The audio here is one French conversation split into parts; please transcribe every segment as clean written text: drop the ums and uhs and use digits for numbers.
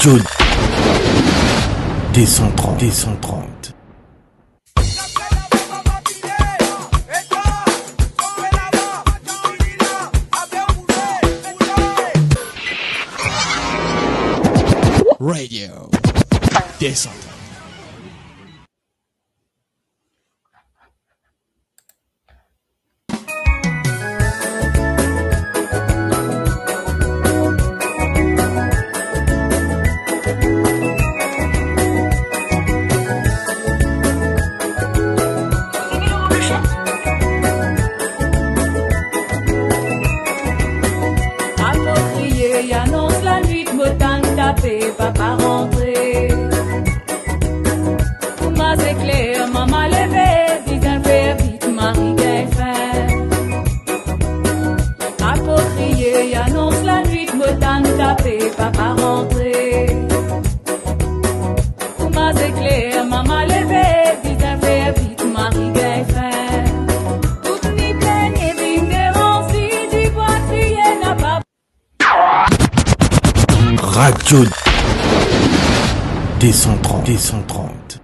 Radio D130. Radio D130. Papa rentré, moi c'est clair, maman levé, dis-elle faire vite, Marie gagne faim. Papa crié, annonce la nuit, me tanne tapé, papa rentré. Moi c'est clair, maman levé, dis-elle faire vite, Marie gagne faim. Toute ni peine et vignerance, si tu vois crier, n'a pas. Radio D130.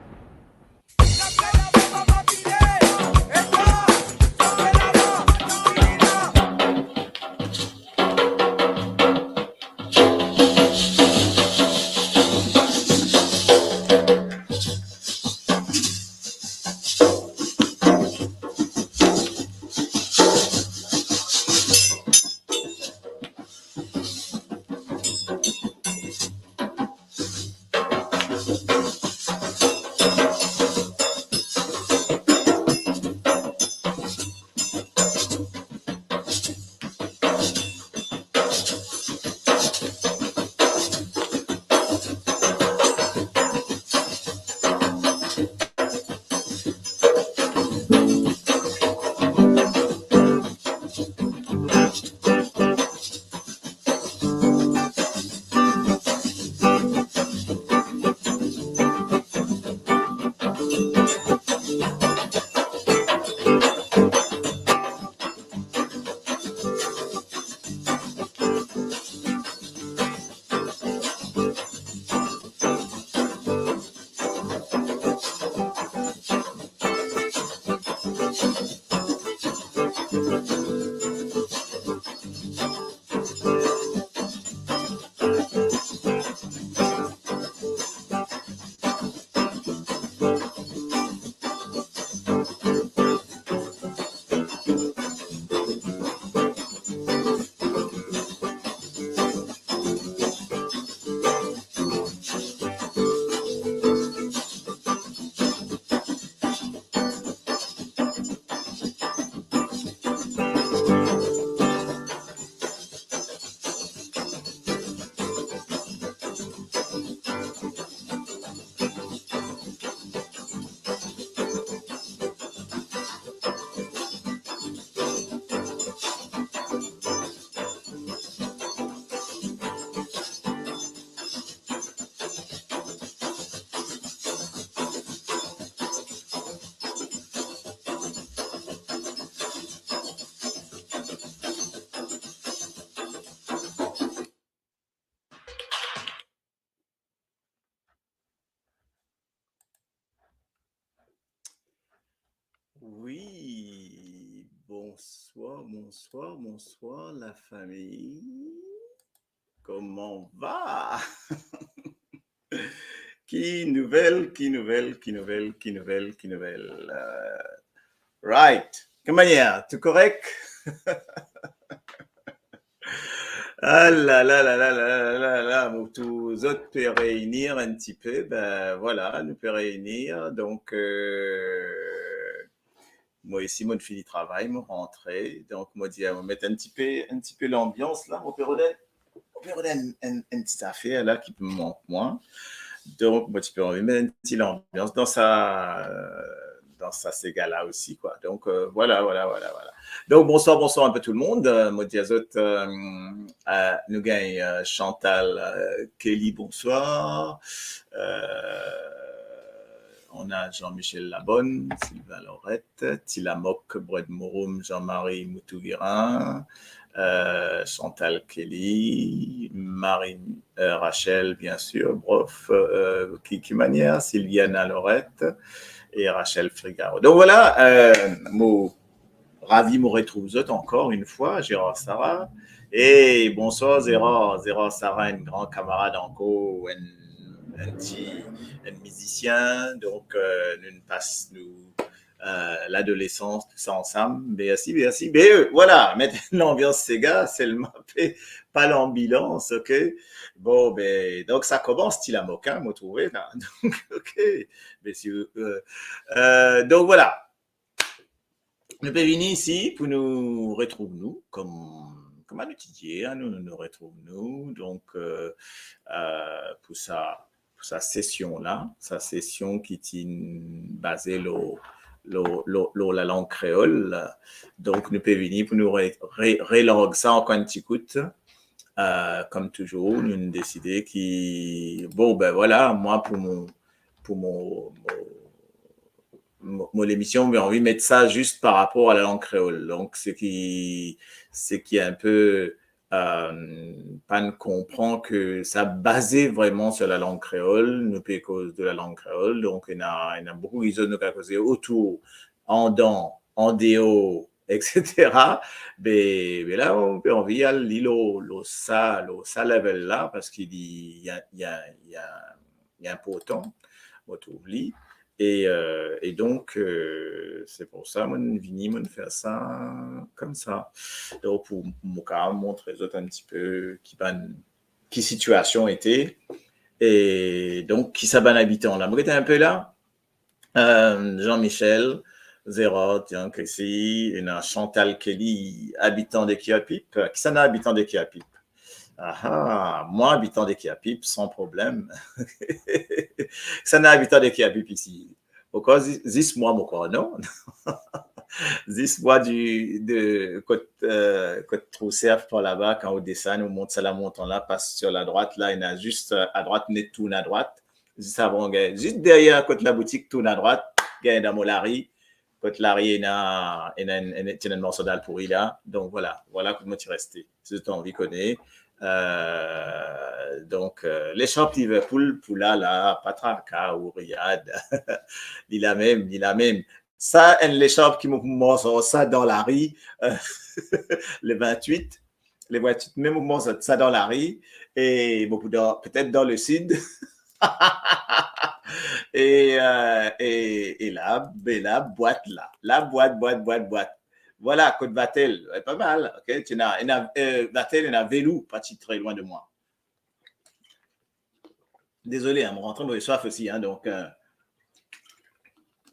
Oui, bonsoir la famille. Comment va? Qui nouvelle? Right. Comment est? Tout correct? Ah là là là là là là là, nous tous autres peut réunir un petit peu, ben voilà, nous peut réunir, donc moi ici, moi, je finis le travail, moi, rentrer, donc moi, dis, on va mettre un petit peu l'ambiance là, on peut redonner une petite affaire là qui me manque moins, donc moi, tu peux mettre une petite ambiance dans sa Sega là aussi, quoi. Donc, voilà. Donc, bonsoir un peu tout le monde. Moi, dis nous gagne Chantal, Kelly, bonsoir. on a Jean-Michel Labonne, Sylvain Laurette, Tilamok, Bred Mouroum, Jean-Marie Moutouguirin, Chantal Kelly, Marie Rachel, bien sûr, Brof, Kiki Manière, Sylviana Laurette et Rachel Frigaro. Donc voilà, ravi me retrouver encore une fois, Gérard Sarah. Et bonsoir, Gérard Sarah, un grand camarade encore, un musicien. Donc, nous passons l'adolescence, tout ça ensemble. Merci. Mais voilà, maintenant, l'ambiance Sega, c'est le mappé, pas l'ambulance, ok? Bon, donc ça commence, style amoquin, vous trouvez, là. Donc, ok, messieurs. Donc, voilà. Nous pouvons venir ici pour nous retrouver, nous, comme à l'étudier, hein, nous retrouvons, donc, pour sa session-là, sa session qui est basée sur la langue créole. Donc, nous pouvons venir pour nous relanguer ça en un petit coup. Comme toujours, nous avons décidé voilà, moi, pour l'émission, mais envie de mettre ça juste par rapport à la langue créole. Donc, ce qui est un peu pas ne comprend que ça basé vraiment sur la langue créole, nous peut cause de la langue créole. Donc, il y a beaucoup de choses à causer autour, en dents, en déo, etc. Mais là, on peut envie d'aller ça level là, parce qu'il y a un potent, on trouve lui. Et donc, c'est pour ça, moi, je faire ça comme ça. Donc, pour montrer aux autres un petit peu qui situation était. Et donc, qui s'aban habitant là. Moi, j'étais un peu là. Jean-Michel, Zéro, tiens, ici, il y a Chantal Kelly, habitant de Kiapip. Qui s'en a habitant de Kiapip? Moi, habitant de Kiapip, sans problème. Ça n'a habitant de Kiapip ici. Pourquoi 10 mois, mon corps, non? 10 mois de côte Troussert par là-bas, quand on descend, on monte ça, la montant là, passe sur la droite, là, il y a juste à droite, net tourne à droite. Juste avant, juste derrière, côté la boutique, tourne à droite, il y a dans Molari. Côté Larry, il y a un morceau d'Alpouri là. Donc voilà comment tu restes. Si tu as envie de connaître. Donc, les shops Liverpool, Poula, Patraka ou Riyad, il la même. Ça, les shops qui m'ont ça dans la rue, les 28, même mouvements ça dans la rue, et beaucoup peut-être dans le sud. et la boîte là. La boîte. Voilà, Côte Vatel, pas mal. Ok, Vatel, il y a Vélou, pas très loin de moi. Désolé, me rentrant de soif aussi, hein, donc.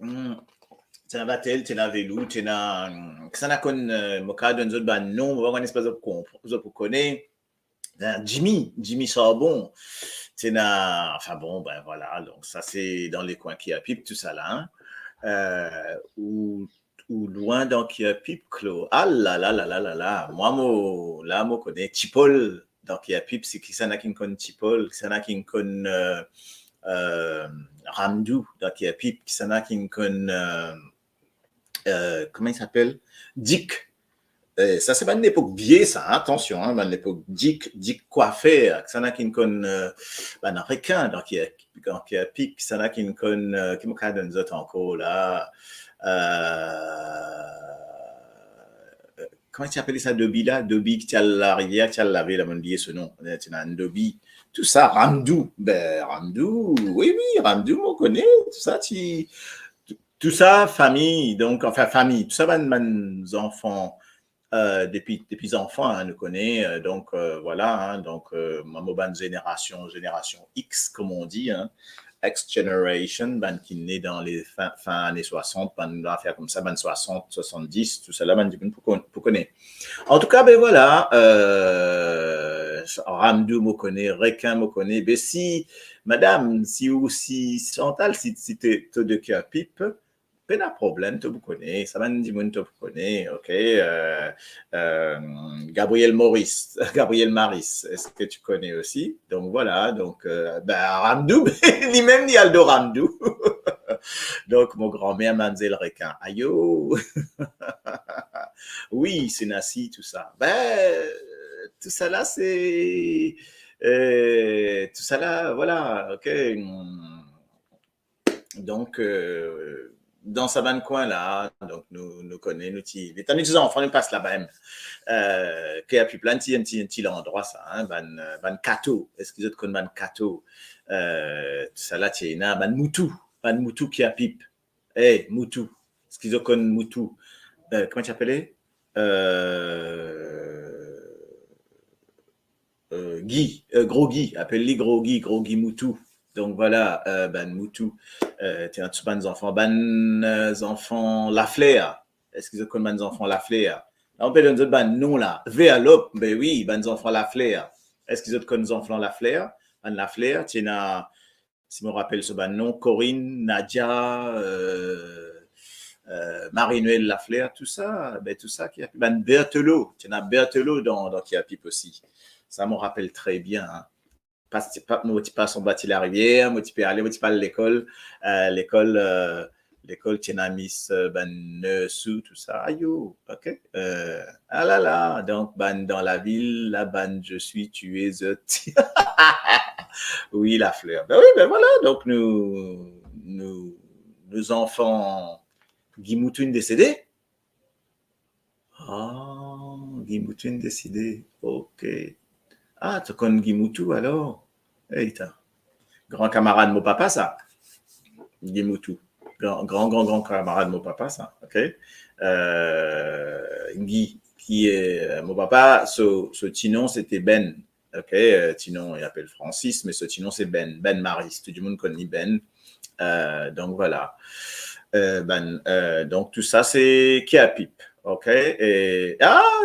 Tu as Vatel, tu as Vélou, tu as. Ça n'a qu'un moka d'un autre non, on va un espèce de pour connaître. Jimmy Charbon. Enfin bon, voilà, donc ça c'est dans les coins qui a pipe, tout ça là. Hein. Ou loin dans qui a pipe, Clos. Ah là. Moi, connais Tipol dans qui a pipe, c'est qui s'en a qui connaît Tipol, qui s'en a qui connaît Ramdou dans qui a pipe, qui s'en a qui connaît comment il s'appelle? Dick. Ça, c'est pas une époque vieille, ça, hein, attention, hein, une époque Dick coiffeur, ça n'a qu'une conne, africain, donc qui a pique, ça n'a qu'une conne, qui me donne d'autres encore, là, comment tu appelles ça, Dobi, là, Dobi, qui a la rivière, qui a lavé, là, oublié ce nom, tu as un Dobi, tout ça, Ramdou, Ramdou, oui, Ramdou, on connaît, tout ça, famille, donc, enfin, famille, tout ça, mes enfants, depuis enfants, hein, nous connaît, donc voilà, hein, donc ma génération X, comme on dit, hein, X Generation, qui est né dans les fin années 60, va faire comme ça, 60, 70, tout ça là, pour connaître. En tout cas, voilà, Ramdou me connaît, Requin me connaît, mais si, madame, si Chantal, si tu es de cœur pipe, pas de problème, tu vous connais, ça va nous dire, tu vous connais, ok. Gabriel Maris, est-ce que tu connais aussi? Donc voilà, donc, Ramdou, ni même ni Aldo Ramdou. Donc, mon grand-mère m'a dit le requin. Aïe, oh. Oui, c'est Nassi, tout ça. Ben, tout ça là, c'est. Tout ça là, voilà, ok. Donc, dans sa ban coin là, donc nous connaissons, les petits enfants, nous passent là-bas même. Qu'il y a plus plein de petits endroits, ça, hein, ban kato. Est-ce qu'ils ont connu ban kato? Tout ça là, tiens, ban moutou qui a pipe. Hey, moutou. Est-ce qu'ils ont connu moutou? Comment tu appelles? Guy, gros Guy, appelle-les gros Guy Moutou. Donc voilà, ban Moutou. Tiens, tu ban enfants, enfants la flair. Est-ce qu'ils ont comme ban enfants la flair? Là, on peut dire ban non là. Véalop, ben oui, ban enfants la flair. Est-ce qu'ils ont comme enfants la flair? Ban la flair, tiens, si je me rappelle ce ban nom, Corinne, Nadia, Marie-Noël Laflair, tout ça, ben tout ça qui a ban Berthelot, tiens, Berthelot dans qui a pipe aussi. Ça me rappelle très bien. Hein. Moi, tu passes en bâti la rivière, moi, tu peux aller, moi, tu peux aller à l'école. L'école, tu as mis ban sous, tout ça. Aïe, ok. Ah là là, donc, ban dans la ville, la ban, je suis, tu es, oui, la fleur. Ben oui, ben voilà, donc nos enfants, Guy Moutoune décédé. Ah, Guy Moutoune décédé, ok. Ah, tu connais Guy Moutou alors? Hey, grand camarade de mon papa, ça. Guy Moutou. Grand camarade de mon papa, ça. OK? Guy, qui est mon papa, ce Tinon, c'était Ben. OK? Tinon, il appelle Francis, mais ce Tinon, c'est Ben. Ben Maris. Tout le monde connaît Ben. Donc, voilà. Donc, tout ça, c'est qui a pipe. OK. Et,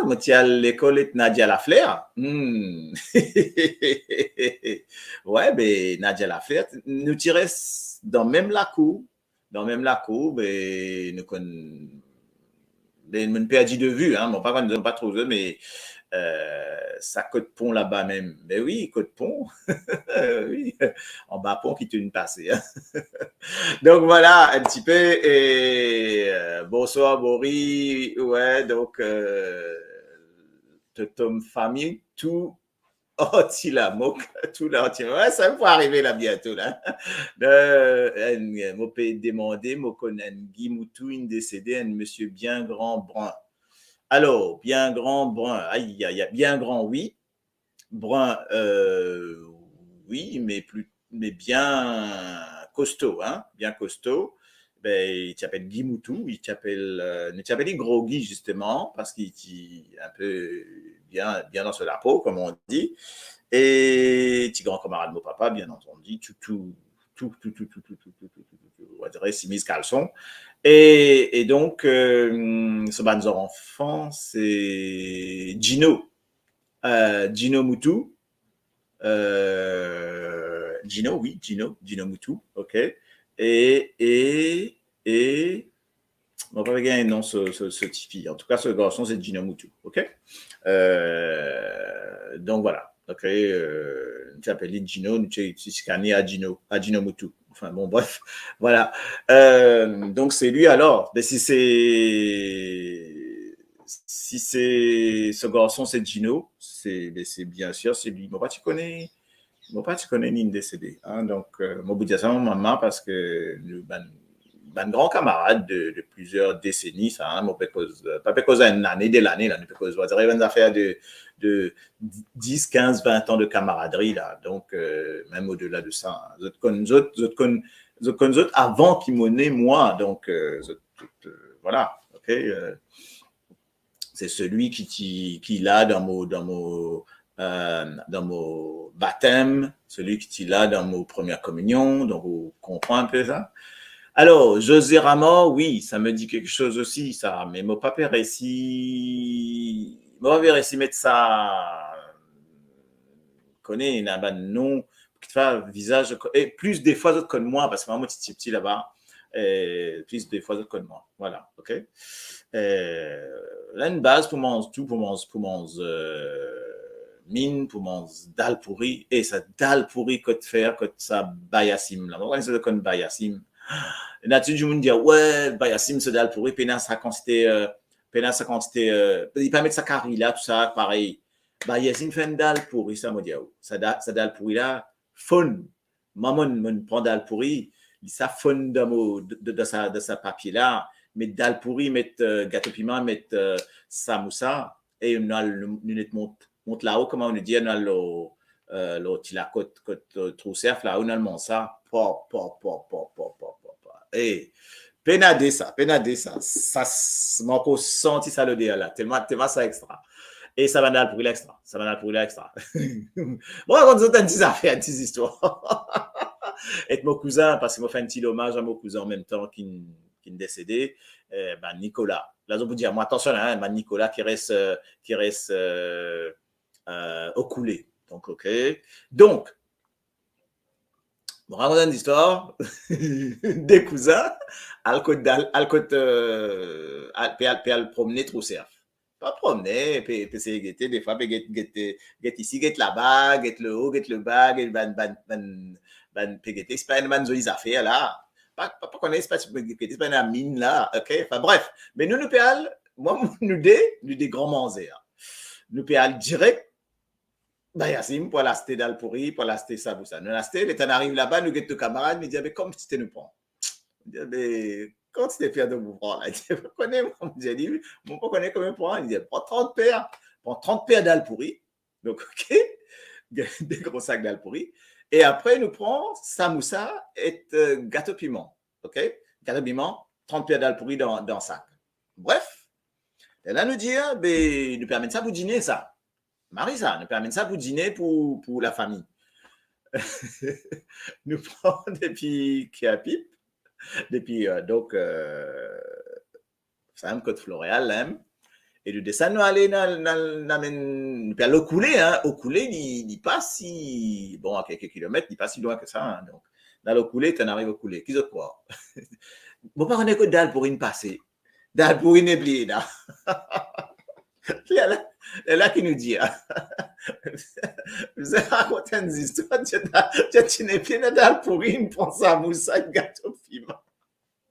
moi, tu à l'école et Nadia Laflair. Ouais, ben, Nadia Laflair, nous tirons dans même la cour. Dans même la cour, ben, nous connaissons. Ben, nous perdu de vue, hein. Bon, pas qu'on ne pas trop, mais ça côte pont là-bas même. Ben oui, côte pont. Oui, en bas pont qui tourne passé. Hein. Donc voilà, un petit peu. Et bonsoir, Boris. Ouais, donc, Tom famille, tout. Oh, tu la moque, tout là. Ouais, ça va arriver là bientôt, là. Moi, peux demander, moi, connais Guy Moutou, une décédé, un monsieur bien grand brun. Alors, bien grand brun. Aïe, aïe, aïe, bien grand, oui. Brun, oui, mais bien costaud, hein, bien costaud. Ben, il s'appelle Guy Moutou, il s'appelle Gros Guy, justement, parce qu'il est un peu bien dans ce peau, comme on dit. Et petit grand camarade de mon papa, bien entendu, tout, on va dire, simise caleçon. Et donc, ce bande enfants, c'est Gino Moutou. Gino Moutou, ok. Et on va pas regarder un nom ce Tipeee. En tout cas, ce garçon, c'est Gino Moutou, ok. Donc voilà, ok. Tu appelles Gino, tu scannes à Gino Moutou. Enfin bon, bref, voilà. Donc c'est lui alors. Mais si c'est ce garçon, c'est Gino, c'est bien sûr, c'est lui. Moi, tu connais Nine décédé. Hein, donc, moi, vous dis ça, maman, parce que ben grand camarade de plusieurs décennies, ça, hein, pas cause une année, de l'année, là, on va dire, une affaire de 10, 15, 20 ans de camaraderie, là. Donc, même au-delà de ça, hein, avant qu'il m'en ait, moi, donc, voilà, ok. C'est celui qui l'a dans mon baptême, celui qui l'a dans mon première communion, donc vous comprenez un peu ça. Alors, José Ramon, oui, ça me dit quelque chose aussi, ça, mais mon papa réussi mettre ça, connaît un nom, qui fait visage, et plus des fois d'autres que moi, parce que moi, petit là-bas, plus des fois d'autres que moi, voilà, ok. Là, une base pour mon mine, pour mon dalle pourri, et ça dalle pourri, côte fer, côte ça bayassim, là. On connaît ça de côte bayassim. Nature du monde dit, ouais, bah, Yassim, c'est dalle pourri, pénas, sa quantité, il peut mettre sa carrière là, tout ça, pareil. Bah, Yassim fait une dalle pourri, ça, me dit, ça dalle pourri là, fun. Maman, me prend dalle pourri, il ça fun de sa papier là, met dalle pourri, met gâteau piment, met samoussa, et nous monte là-haut, comment on dit, on a la côte trou cerf, là, on a le ça, et pénadé ça, ça m'a encore senti ça le dire là, tellement ça extra. Et ça va dans pour l'extra, Bon, on dit une petite affaire, une petite histoire. Et mon cousin, parce qu'il m'a fait un petit hommage à mon cousin en même temps qui est décédé, Nicolas. Là, je vous dire, moi, attention, hein, Nicolas qui reste au coulé. Donc, ok. Donc, bon, raconte une histoire des cousins, à promener trop cerf. Pas promener, puis c'est guetter, des fois, guetter ici, guetter là-bas, guetter le haut, guetter le bas, guetter c'est pas une bonne jolie affaire là. Pas connaître, c'est pas une mine là, ok? Enfin bref, mais nous péal, moi, nous des grands manzers. Nous péal direct, bah, Yassim, pour l'acheter d'Alpouri, pour l'acheter ça, ça. Nous l'acheter, les temps arrive là-bas, nous guetter le camarade, nous dit, mais comme tu te nous prends. Mais quand tu t'es fier de vous prendre, là, je connais, j'ai dit, mon pas connaît combien pour un, il dit, prends 30 paires d'Alpouri, donc, ok, des gros sacs d'Alpouri, et après, nous prenons samoussa et gâteau piment, ok, gâteau piment, 30 paires d'Alpouri dans un sac. Bref, et là, nous dit, ben, nous permet ça pour dîner, ça. Marie, ça, nous permet ça pour dîner pour la famille. Nous prenons des petits qui à pipe. Depuis, donc, ça me code Floréal, là, et le dessin, nous allons aller, au coulé, hein, au coulé, il passe si, bon, à quelques kilomètres, il passe si loin que ça, hein, donc, dans le coulé, tu en arrives au coulé, qui d'autre quoi? Bon, pas qu'on est que dalle pour une passée, dalle pour une oubliée, là. Là qui nous dit, vous avez raconté une histoire, tu n'es pas dalle pour une, prends ça, moussa, gâteau piment.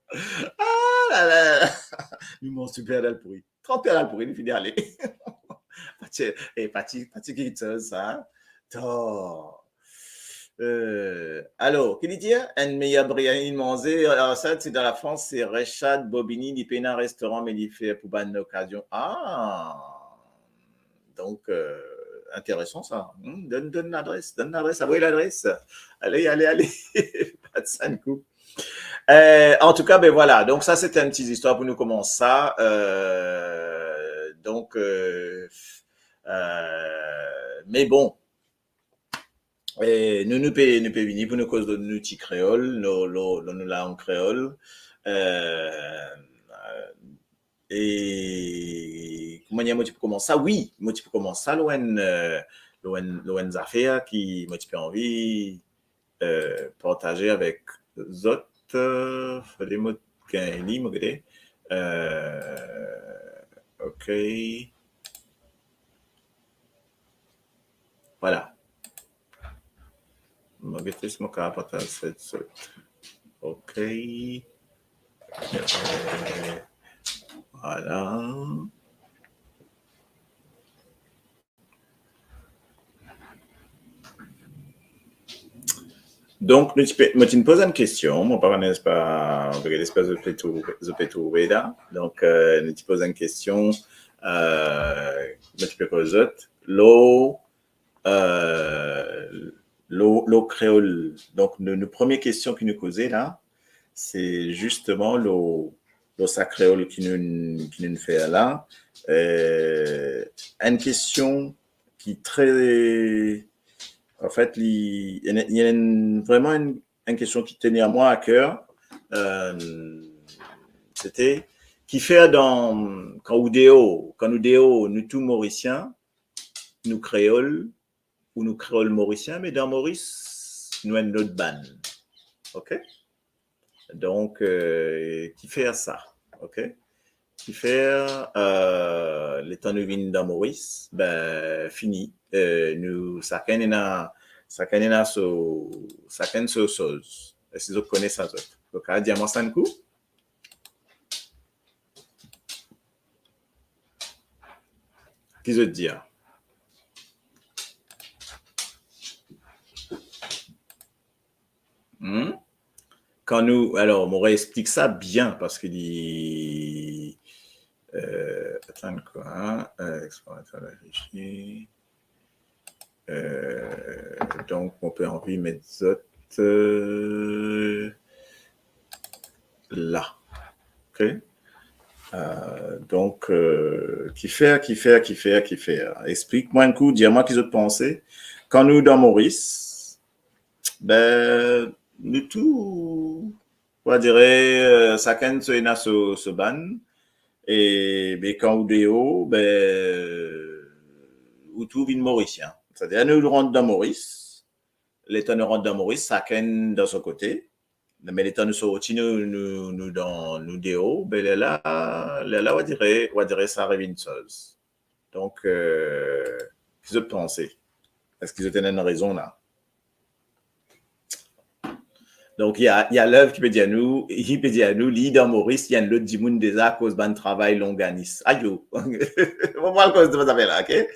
Ah là là, nous m'ont super dalle pourri. 30 dalle pourri, il finit d'aller. Et parti qui est ça. Alors, qui dit un meilleur briani manger, alors ça, c'est dans la France, c'est Rechad Bobigny, il paye un restaurant, mais il fait pour une occasion. Ah, donc, intéressant ça. Donne l'adresse, envoyez l'adresse. Allez, pas de ça, du coup. En tout cas, ben voilà. Donc ça, c'était une petite histoire pour nous commencer ça. Mais bon, nous pouvons venir pour nous cause de nous petits créoles, nous langues créoles. Et comment dire, moi tu peux commencer ça? Oui, moi tu peux commencer ça. Loin affaires qui moi tu peux envie partager avec les autres. Les mots gagnés, regardez. Ok. Voilà. Regardez ce mot qu'on a partagé cette sorte. Ok. Voilà. Donc, je me pose une question. Mon parent n'est pas, je peux trouver là. Donc, je te pose une question. Je peux poser l'eau créole. Donc, nos première question qui nous causait là, c'est justement l'eau créole qui nous fait là. Une question qui est très... En fait, il y a vraiment une question qui tenait à moi à cœur. C'était qui fait quand nous tous mauriciens, nous créoles ou nous créoles mauriciens, mais dans Maurice, nous avons notre ban. OK? Donc, qui fait ça? OK? Qui fait les temps nous venons dans Maurice, ben, fini. Nous, chacun so chose. Si vous connaissez ça, Ok, dis-moi ça un coup. Qui veut te dire? Hmm? Quand nous, alors, on explique ça bien parce qu'il dit, attends quoi, hein? Explorateur réfléchi. Donc, on peut enlever mettre là, ok? Donc, qui fait. Explique-moi un coup, dis-moi qu'ils ont pensé. Quand nous dans Maurice, ben, nous tout, on dirait, chacun se ban. Et ben, quand on est haut, ben, ou tout vient Mauricien. C'est-à-dire, nous rentrons dans Maurice, l'État nous rentre dans Maurice, chacun dans son côté. Mais l'État nous sortit, nous dans nous déo, ben là, on dirait ça arrive une chose. Donc, qu'est-ce que vous pensez? Est-ce qu'ils ont une raison là? Donc, il y a l'œuvre qui peut dire à nous, lit dans Maurice, il y a l'autre du monde déjà à cause d'un travail longanis. Aïe, on va à cause de ça là, ok?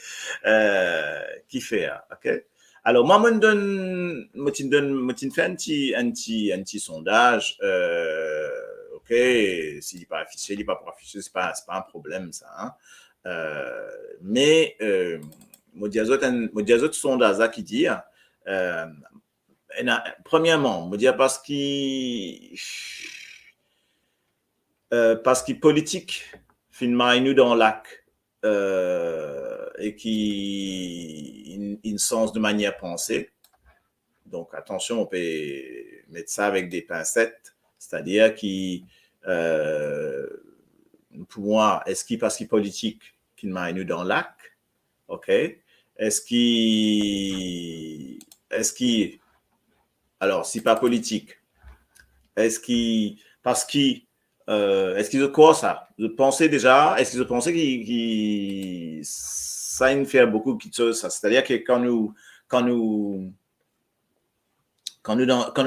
Qui fait, ok? Alors, moi, je fais un petit sondage, ok? S'il n'est pas affiché, il n'est pas pour afficher, c'est pas un problème, ça, hein? Mais, moi, il y a d'autres sondages qui disent, premièrement, me dire parce qu'il politique finalement nous dans le lac et qui une sens de manière pensée. Donc attention, on peut mettre ça avec des pincettes, c'est-à-dire pour moi, est-ce qu'il parce qu'il politique finalement nous dans le lac, ok? Est-ce qu'il alors, si pas politique, est-ce qu'ils croient ça? Vous pensez déjà, est-ce qu'ils pensent que ça ne fait beaucoup de choses, ça? C'est-à-dire que quand nous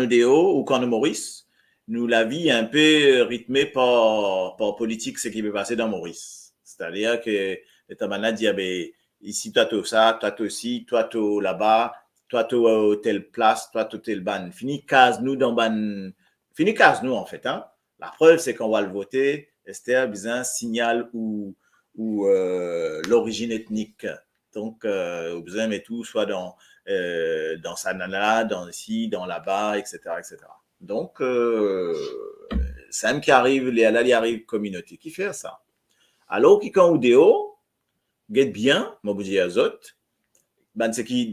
Déo ou quand nous Maurice, nous, la vie est un peu rythmée par politique, ce qui peut passer dans Maurice. C'est-à-dire que les tabanas disent, ben, ici, toi, tu as ça, toi, tu aussi, toi, tu là-bas, toi, tu as telle place, toi, tu telle ban. Fini case nous en fait, hein. La preuve, c'est qu'on va le voter. Esther, bizarre, signal ou l'origine ethnique. Donc, besoin met tout, soit dans Sanana, dans ici, dans là-bas, etc., etc. Donc, c'est même qui arrive, il arrive communauté qui fait ça. Alors, qui quand Udéo, get bien, moi, vous dis à Zot, ban c'est qui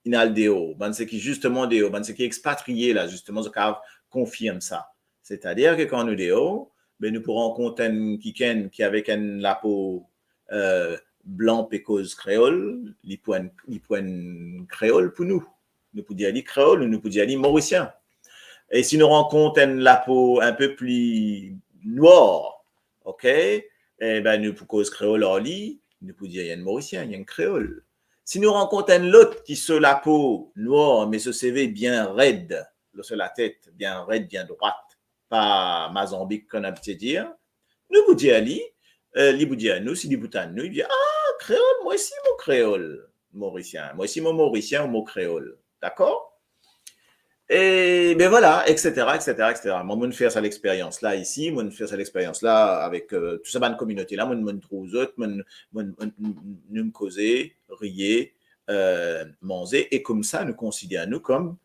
inaldéo, ban c'est qui justement déo, ban c'est qui expatrié là, justement, ce cas confirme ça. C'est-à-dire que quand nous déo, ben, nous pourrons compter un kiken qui avec un lapo blanc pécose créole, les points créole pour nous. Nous pouvons dire créole ou nous pouvons dire mauricien. Et si nous rencontrons la peau un peu plus noire, ok, eh ben nous pouvons cause créole en lit, nous pouvons dire il y a un mauricien, il y a un créole. Si nous rencontrons l'autre qui se la peau noire, mais ce CV bien raide, sur la tête bien raide, bien droite, pas mazambique qu'on a pu dire, nous pouvons dire Ali, vous dire nous, si vous nous, il dit créole, moi aussi mon créole, mauricien, moi aussi mon mauricien ou mon créole, d'accord? Et ben voilà, etc., etc., etc. Moi, je fais ça l'expérience là ici, moi, je fais ça l'expérience là avec toute cette bonne communauté là, moi, je trouve autres, moi, me causer, rier, manger, et comme ça, nous considérons nous comme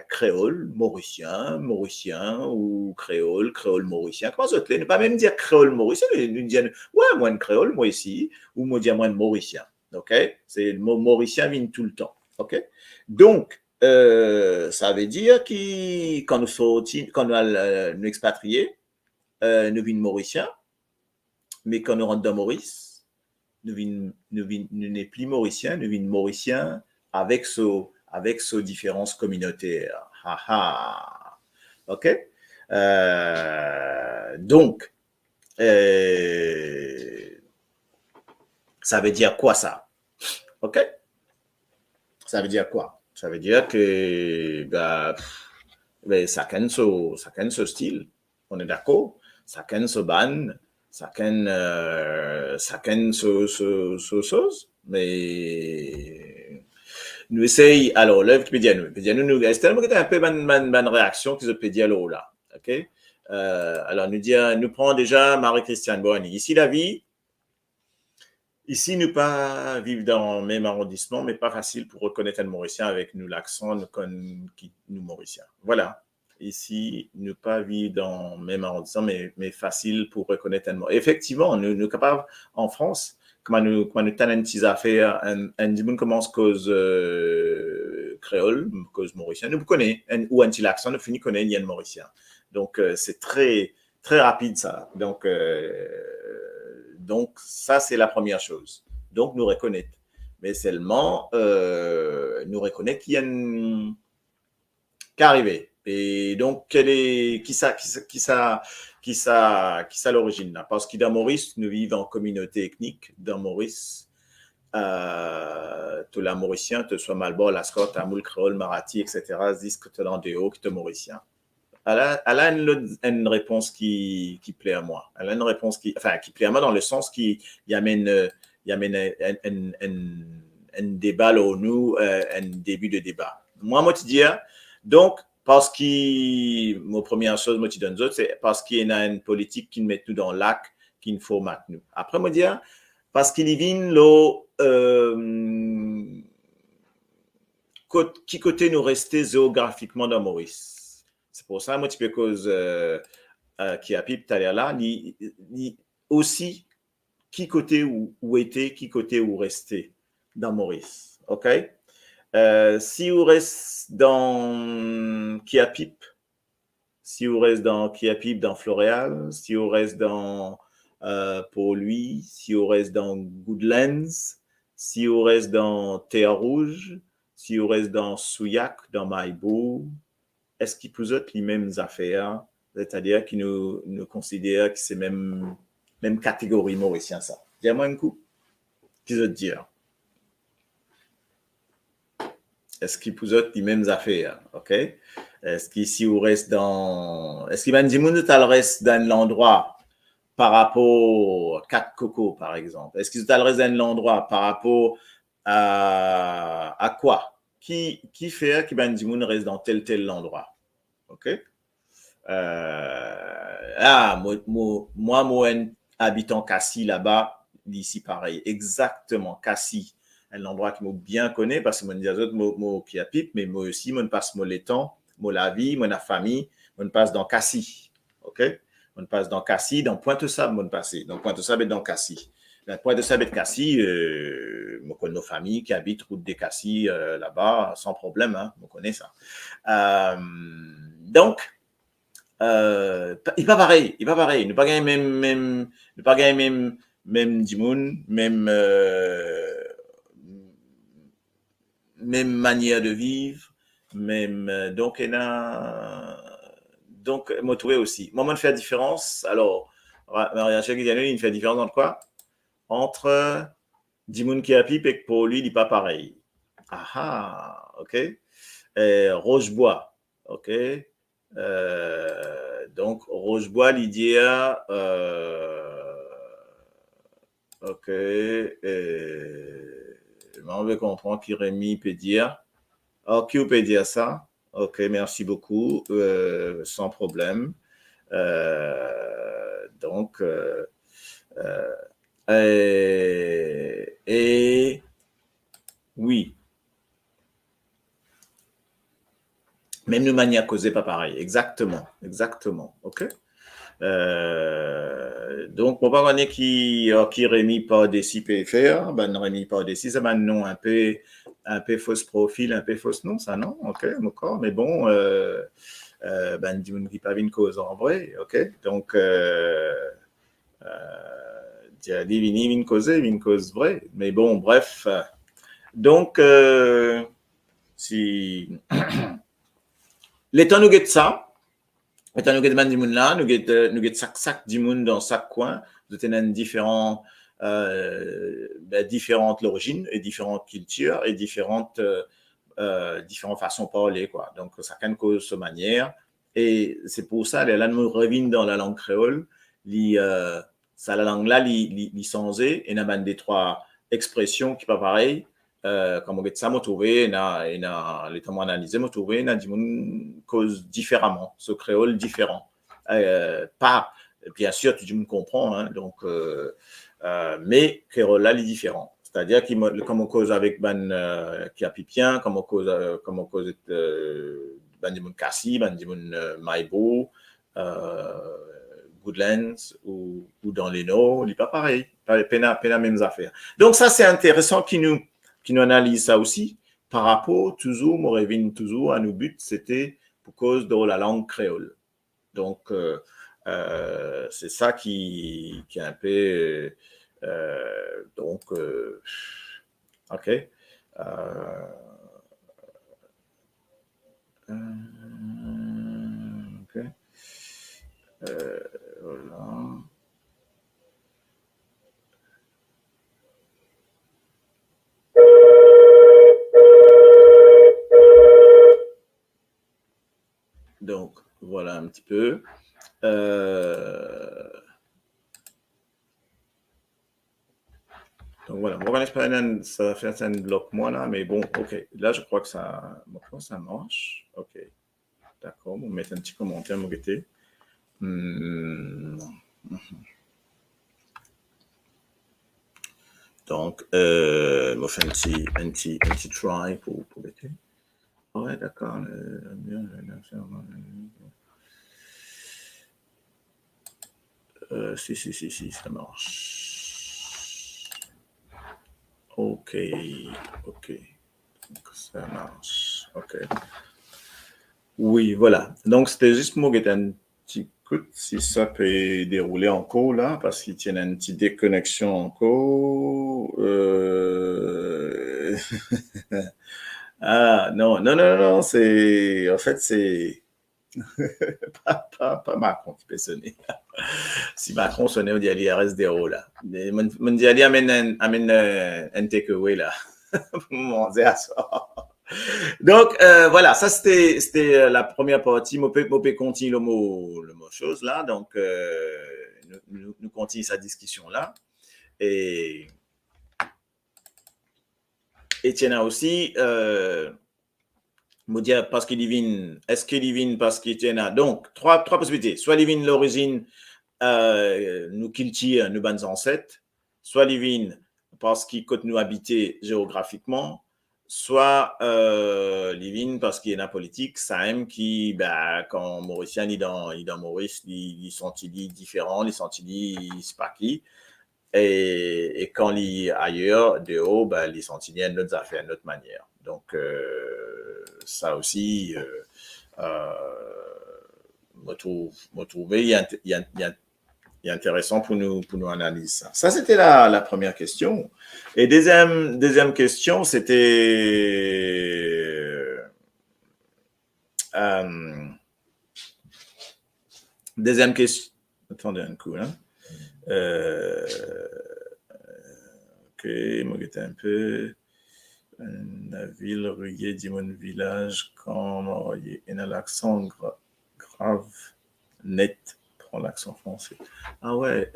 créole, mauricien ou créole, mauricien. Comment ça te ne pas même dire créole mauricien, nous disons ouais, moi, un créole, moi ici, ou moi, dire moi, un mauricien. Ok? C'est le mot mauricien vient tout le temps. Ok? Donc, ça veut dire que quand nous allons nous expatrier, nous venons mauriciens, mais quand nous rentrons dans Maurice, nous n'est plus mauriciens, nous venons mauriciens avec ce différences communautaires. Ok? Donc, ça veut dire quoi ça? Ok? Ça veut dire quoi? Ça veut dire que mais ça ce style, on est d'accord, ça ce ban, ça ce chose, mais nous essayons, alors, l'œuvre qui peut dire nous, c'est tellement que un peu une réaction qui se peut dire là, ok? Alors, nous prenons déjà Marie-Christiane Boani. Ici, la vie, ici, nous pas vivre dans le même arrondissement, mais pas facile pour reconnaître un Mauricien avec nous, l'accent, nous Mauricien. Voilà. Ici, nous pas vivre dans le même arrondissement, mais facile pour reconnaître un Mauricien. Effectivement, nous sommes capables, en France, comment nous tenons des affaires, un dimanche commence cause créole, cause mauricien, nous connaissons, ou un petit accent, nous finissons connaître un Mauricien. Donc, c'est très, très rapide, ça. Donc, ça, c'est la première chose. Donc, nous reconnaître. Mais seulement, nous reconnaître qu'il y a une... qui est arrivé. Et donc, qui ça l'origine là? Parce que dans Maurice, nous vivons en communauté ethnique. Dans Maurice, tout la Mauricien, que ce soit Malbo, Lascot, Tamoul, Créole, Marathi, etc., disent que tu es landéo, que tu es Mauricien. Elle a une réponse qui plaît à moi. Elle a une réponse qui plaît à moi dans le sens qui amène un débat là où nous, un début de débat. Moi, tu dis, donc, parce que, ma première chose, moi, tu donnes d'autres, c'est parce qu'il y a une politique qui nous met nous dans le lac, qui nous faut maintenir. Après, moi, dire, parce qu'il y vient là, qui côté nous rester géographiquement dans Maurice. C'est pour ça, moi, tu peux cause qui a pip t'aller là, aussi qui côté où était, qui côté où rester dans Maurice. OK? Si vous restez dans Kiapip, si vous restez dans Kiapip, dans Floréal, si vous restez dans Port-Louis, si vous restez dans Goodlands, si vous restez dans Terre Rouge, si vous restez dans Souillac, dans Maïbo, est-ce qu'ils posent les mêmes affaires, c'est-à-dire qu'ils nous considèrent que c'est même catégorie mauricien, ça? Dis-moi un coup. Qu'est-ce que tu veux dire? Est-ce qu'ils posent les mêmes affaires? OK? Est-ce qu'ici, vous reste dans... Est-ce qu'il va dire que reste dans l'endroit par rapport à Quatre Coco, par exemple? Est-ce qu'il reste dans l'endroit par rapport à quoi? Qui fait que Ben Dimoun reste dans tel endroit? OK? Moi, habitant Cassis là-bas, d'ici pareil, exactement, Cassis, un endroit que moi bien connais parce que moi dis autres moi qui habite, mais moi aussi moi passe mon l'étang, moi la vie, moi la famille, moi passe dans Cassis. OK? On passe dans Cassis, dans Pointe-aux-Sable, moi passer. Donc Pointe-aux-Sable et dans Cassis. La Pointe-aux-Sable et Cassis, moi connais nos familles qui habitent route des Cassis là-bas sans problème, hein, on connaît ça. Donc il pas pareil, nous pas gagner même dimoun, même manière de vivre, même donc moi trouvé aussi. Moi je fais la différence. Alors Marie-Rachel il fait la différence entre quoi? Entre dimoun qui a pipe et que pour lui il n'est pas pareil. Ah, OK. Rochebois, OK. Donc Rochebois Lydia OK, on veut comprendre qui Rémi peut dire. Alors, qui peut dire ça? OK, merci beaucoup, sans problème. Donc, et oui. Même de manière causée, pas pareil. Exactement. OK? Donc, on va voir qui Rémi pas des PFR, ben Rémi pas des c'est un nom un peu fausse profil, un peu fausse nom, ça non? OK, d'accord, mais bon, ben du qui pas une cause en vrai, OK? Donc, vini une cause vraie, mais bon, bref. Donc, si l'état nous guette ça. Étant nous guette du monde là, nous guette sac du monde dans chaque coin, nous tenons différentes l'origine et différentes cultures et différentes différentes façons de parler, quoi. Donc, ça a une cause de manière. Et c'est pour ça, là, nous revenons dans la langue créole, ça, la langue là, li changé, et il y a des trois expressions qui pas pareilles. Comme on dit ça, trouvé, les temps analysés, trouvé, il y a des causes différemment, ce créole différent. Pas, bien sûr, tout le monde comprend, hein, donc, mais créole là, il est différent. C'est-à-dire comme on cause avec qui a pipien, comme on cause ban di moun Kassi, ban di moun Maïbo, Goodlands ou dans les Nord, il n'est pas pareil, pas les mêmes affaires. Donc ça, c'est intéressant qui nous analyse ça aussi par rapport toujours, on revient toujours à nos buts, c'était pour cause de la langue créole. Donc, c'est ça qui est un peu... donc, OK. OK. Voilà. Donc, voilà un petit peu. Donc voilà, mon expérience, ça fait un bloc moi là, mais bon, ok. Là, je crois que ça marche. Ok. D'accord, on va mettre un petit commentaire, mon guetté. Donc, on fait un petit try pour guetter. Ouais, d'accord. Si, ça marche. Ok. Donc, ça marche. Ok. Oui, voilà. Donc, c'était juste pour guetter un petit coup, si ça peut dérouler encore là, parce qu'il tient une petite déconnexion encore. Ah, non, c'est... En fait, c'est... pas Macron qui peut sonner. Si Macron sonnait, on dit aller à RSDO là. On dit aller amène un takeaway là. Pour manger à ça. Donc, voilà, ça c'était la première partie. Je peux continuer le mot chose là. Donc, nous continuons cette discussion là. Et Etienne a aussi... me dire parce qu'il divine, est-ce qu'il divine parce qu'il tient là. Donc, trois possibilités. Soit divine l'origine, nous qu'il tire, nous bonnes ancêtres. Soit divine parce qu'il côte nous habiter géographiquement. Soit divine parce qu'il est dans la politique, ça aime qui, quand Mauricien est dans Maurice, ils sont différents, ils sont c'est pas qui. Et quand il est ailleurs, de haut, ils sont notre affaire, notre manière. Donc, ça aussi, me trouver, il est intéressant pour nous analyser ça. Ça, c'était la première question. Et deuxième question, c'était... deuxième question... Attendez un coup, hein. Ok, moi j'étais un peu la ville ruguée du mon village quand il y a un accent grave net prend l'accent français. Ah ouais,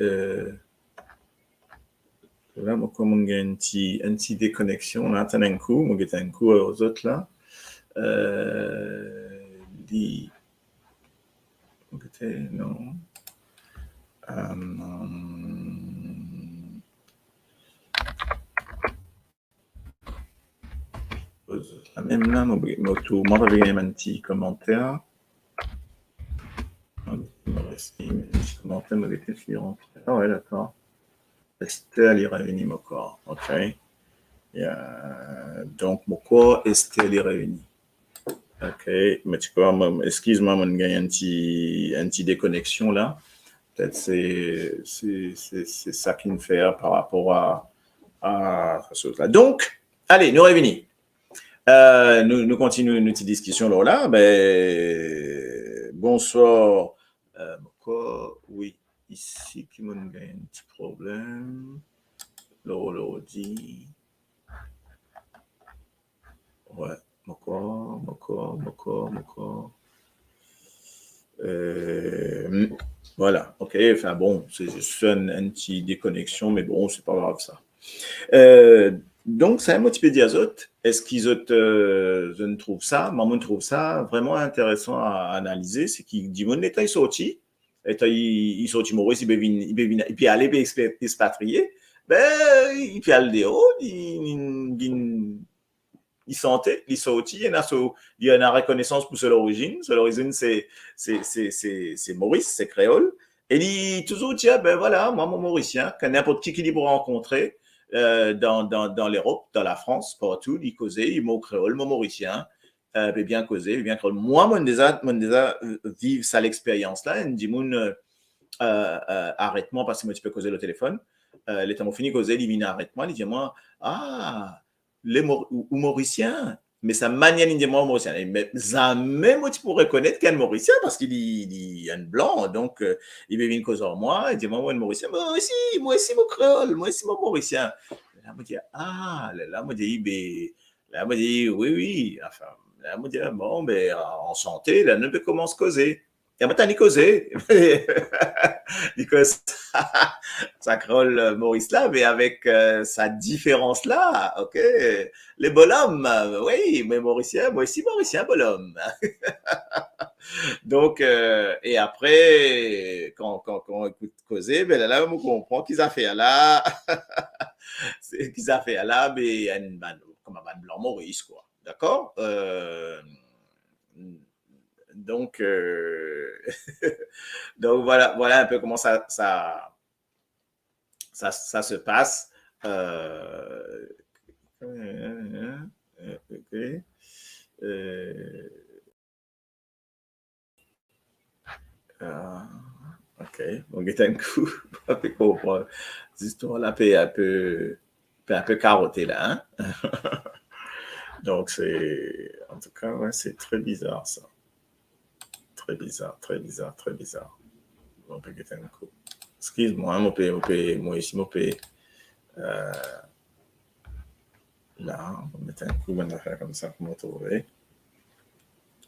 là moi comme on a une petite déconnexion, on attend un coup, moi j'étais un coup aux autres là. Non. Même là, moi, j'avais un petit commentaire. Un petit commentaire, mais était suivant. Ah ouais, d'accord. Estelle est revenue, mon corps. OK. Donc, mon corps, Estelle est revenue. OK. Mais tu vois, excuse-moi, on a un petit déconnexion là. Peut-être c'est ça qui nous fait par rapport à cette chose-là. Donc, allez, nous revenons. Nous continuons une petite discussion là. Bonsoir. Oui, ici, qui m'a un petit problème. L'ordi. Ouais, Voilà, ok. Enfin bon, c'est juste une petite déconnexion, mais bon, c'est pas grave ça. Donc, c'est un petit peu d'azote. Est-ce qu'ils je ne trouve ça, maman trouve ça vraiment intéressant à analyser, c'est qu'il dit mon état est sorti, état il sorti Maurice, il peut aller expatrier, ben il peut aller dehors, il sentait, il sorti, il y a une reconnaissance pour son origine. Son origine, c'est Maurice, c'est créole. Et il toujours dit, ben voilà, moi, mon Mauricien, que n'importe qui peut rencontrer dans l'Europe, dans la France, partout, il causait, il mot créole, mon Mauricien, bien causé, bien créole. Moi, mon déjà vivre ça l'expérience-là, il dit, arrête-moi parce que moi, tu peux causer le téléphone. Les temps fini causer, il vient arrête-moi, il dit, moi, ah, les Mauriciens, mais sa manière de dire Mauricien, mais jamais moi tu pourrais reconnaître qu'un Mauricien parce qu'il est un blanc, donc il veut une cause en moi, il dit moi un Mauricien, moi aussi mon créole, moi aussi mon Mauricien. Là moi dit là moi dit là moi dit oui, enfin là moi dit bon ben en santé, là ne peut commencer à causer. Et maintenant il causait. Il cause ça créole Maurice là, mais avec sa différence là, ok. Les bonhommes, oui, mais Mauricien, moi aussi Mauricien, bonhomme. Donc, et après, quand on écoute causer, ben là, on comprend qu'ils ont fait là, qu'ils ont fait là, mais comme un blanc Maurice, quoi. D'accord donc, donc voilà un peu comment ça se passe. Okay. OK. Donc, il un coup, avec cette histoire-là, un peu carottée là. Hein? Donc, c'est, en tout cas, ouais, c'est très bizarre ça. Très bizarre, très bizarre, très bizarre. On peut guetter un coup. Excuse-moi, moi ici, là, on va mettre un coup, on va faire comme ça pour me trouver.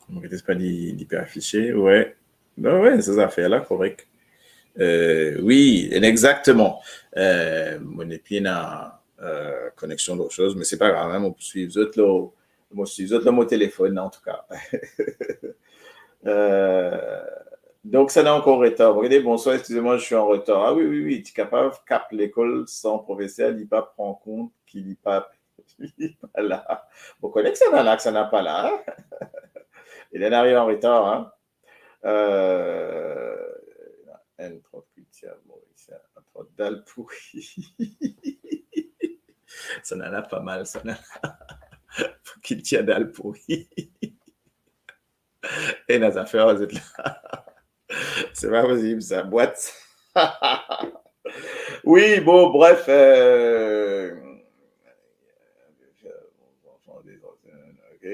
On ne pas d'hyper affiché, ouais. Ben ouais, ces affaires-là, correct. Oui, exactement. Mon épine a connexion d'autres choses, mais c'est pas grave, hein, on peut suivre mon téléphone, en tout cas. Donc, ça n'a encore retard. Regardez, bonsoir, excusez-moi, je suis en retard. Ah oui, oui, oui, tu es capable, cap l'école sans professeur, il pas prend compte qu'il n'est pas là. Vous connaissez que ça n'a là, que ça n'a pas là. Hein? Il est arrivé en retard. Hein? Un trop culture, Maurice, un trop dalle pourri. Ça n'en a pas mal, ça n'en a. Faut qu'il tient dalle pourri. Et dans affaires, vous êtes là. C'est pas possible, ça boîte. Oui, bon, bref. Ok.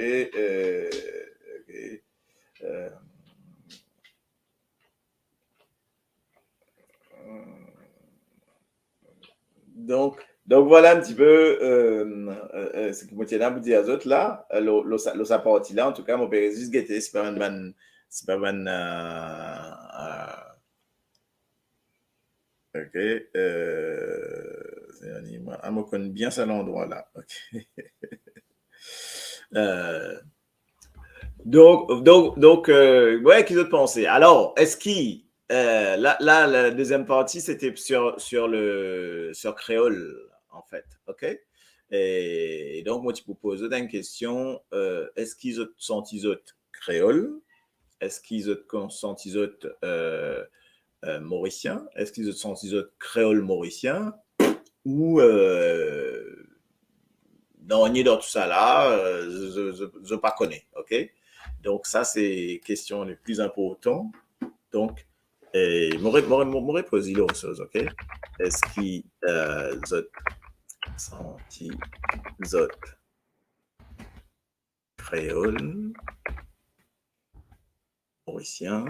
Donc voilà un petit peu ce que je tiens à vous dire aux autres là, sa partie là, en tout cas, mon père juste guetté, c'est pas un ok, je me connais bien cet endroit là, ok. Donc ouais, qu'ils ont pensé. Alors, est-ce qu'il là, la deuxième partie, c'était sur créole, en fait, ok? Et donc, moi, tu peux poser une question, est-ce qu'ils ont senti créole? Est-ce qu'ils ont senti mauricien? Est-ce qu'ils ont senti créole mauricien? Ou non, ni dans tout ça là, je pas connais, ok? Donc ça, c'est question les plus importantes. Donc, m'aurait posé l'autre chose, ok? Est-ce qu'il senti zot créole, mauricien,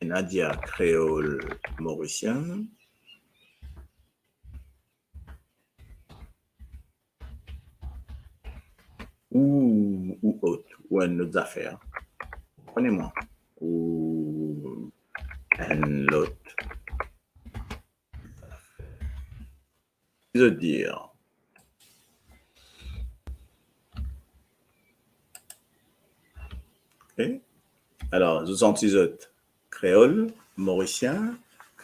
Nadia créole, mauricien, ou ou une autre affaire. Prenez-moi. Ou une autre. Je veux dire. Okay. Alors, je sens autres créole mauricien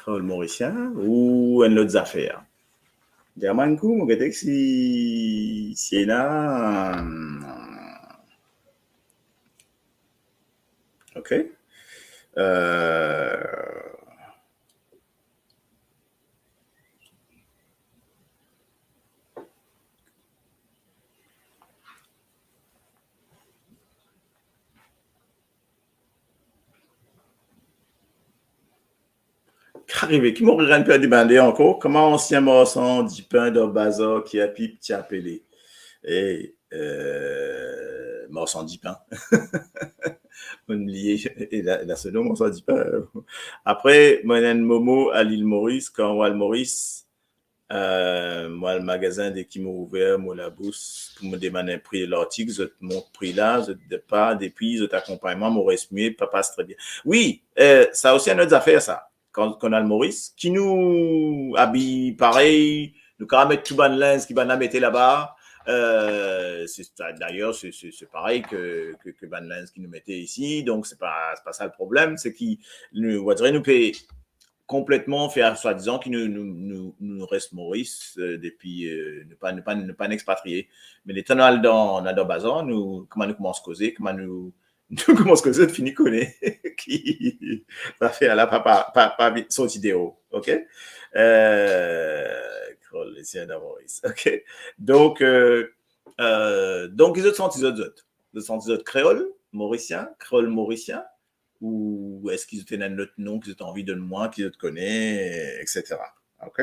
ou une autre affaire. Diamant coup, mon gars, si là, ok. Arrivé, qui m'aurait un peu demandé encore comment ancien morceau du pain de bazar qui a pipe qui a appelé. Et morceau du pain. Et la seule morceau du pain. Après, moi, j'ai un Momo à l'île Maurice, quand on va à l'île Maurice, moi, le magasin, dès qu'il m'a ouvert, moi, la bourse, pour me demander un prix de l'article, je te montre prix là, je te pas, des prix, je t'accompagnement, mon reste mieux, papa, c'est très bien. Oui, ça aussi, une autre affaire, ça. Quand on a le Maurice, qui nous habille pareil, nous quand mettre tout ban linge qui va nous mettre là-bas. D'ailleurs, c'est pareil que ban linge qui nous mettait ici, donc c'est pas ça le problème, c'est qu'il nous paye complètement faire soi-disant qui nous reste Maurice depuis ne pas expatrier. Mais les tonales dans bazar, comment nous commence à causer, comment nous commence à causer de finir connaître qui va faire là pas son idéo, ok? Les siens Maurice, ok? Donc ils sont autres créoles mauricien, ou est-ce qu'ils ont un autre nom qu'ils ont envie de moi, qu'ils te connaissent, etc. Ok?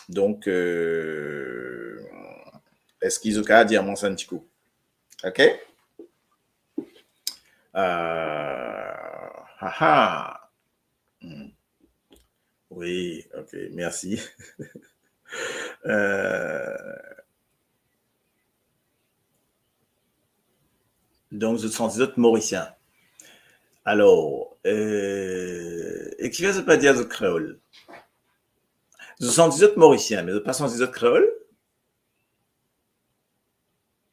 Donc, est-ce qu'ils ont qu'à dire mon un petit coup? Ok? Oui, ok, merci. Donc, je suis autres mauricien. Alors, et qui veut pas dire de créole? Je suis autres mauricien, mais je pas sens autres créole?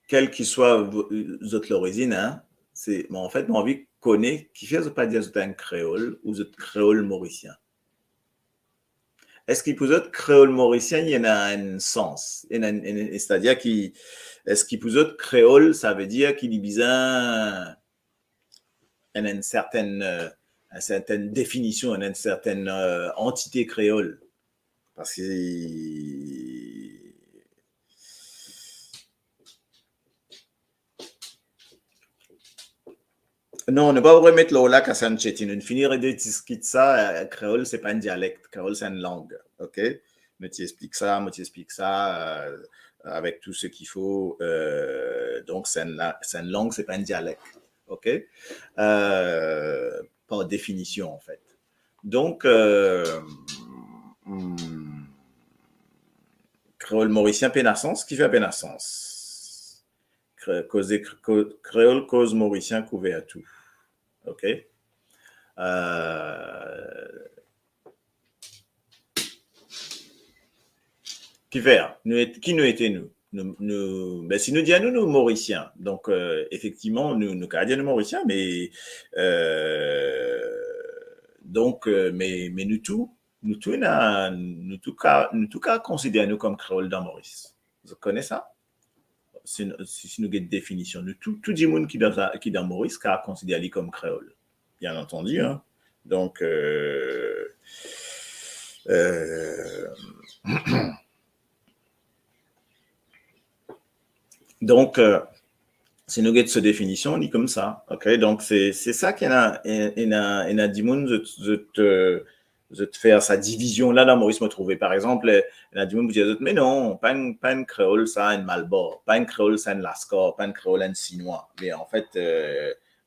Quel qu'il soit votre l'origine, hein? C'est, mais en fait, mon envie connaît qui fait pas dire un créole ou un créole mauricien. Est-ce qu'il peut être créole mauricien, il y en a un sens, c'est-à-dire est-ce qu'il peut être créole, ça veut dire qu'il y a besoin une certaine définition, une certaine entité créole, parce que non, on ne va pas remettre là qu'à Sanchetine. On finirait de discuter ça. Créole, c'est pas un dialecte. Créole, c'est une langue. OK? Mais tu expliques ça, avec tout ce qu'il faut. Donc, c'est une langue, c'est pas un dialecte. OK? Par définition, en fait. Donc, créole mauricien, pénassance, qui fait pénassance? Créole, cause mauricien, couvert à tout. OK? Qui fait? Qui nous étions nous? Ben, si nous disons nous mauriciens, donc effectivement, nous canadiens, nous mauriciens, mais donc, mais nous tout cas considérons nous comme créole dans Maurice. Vous connaissez ça? Si nous avons une définition, tout le monde qui est dans Maurice car considéré comme créole, bien entendu. Hein? Donc, si nous avons cette définition, on dit comme ça. Okay? Donc, c'est ça qu'il y a du monde de te faire sa division là dans Maurice me trouver par exemple il y a du monde qui dit mais non pas une créole ça un malbord pas une créole ça un lascar pas une créole un chinois mais en fait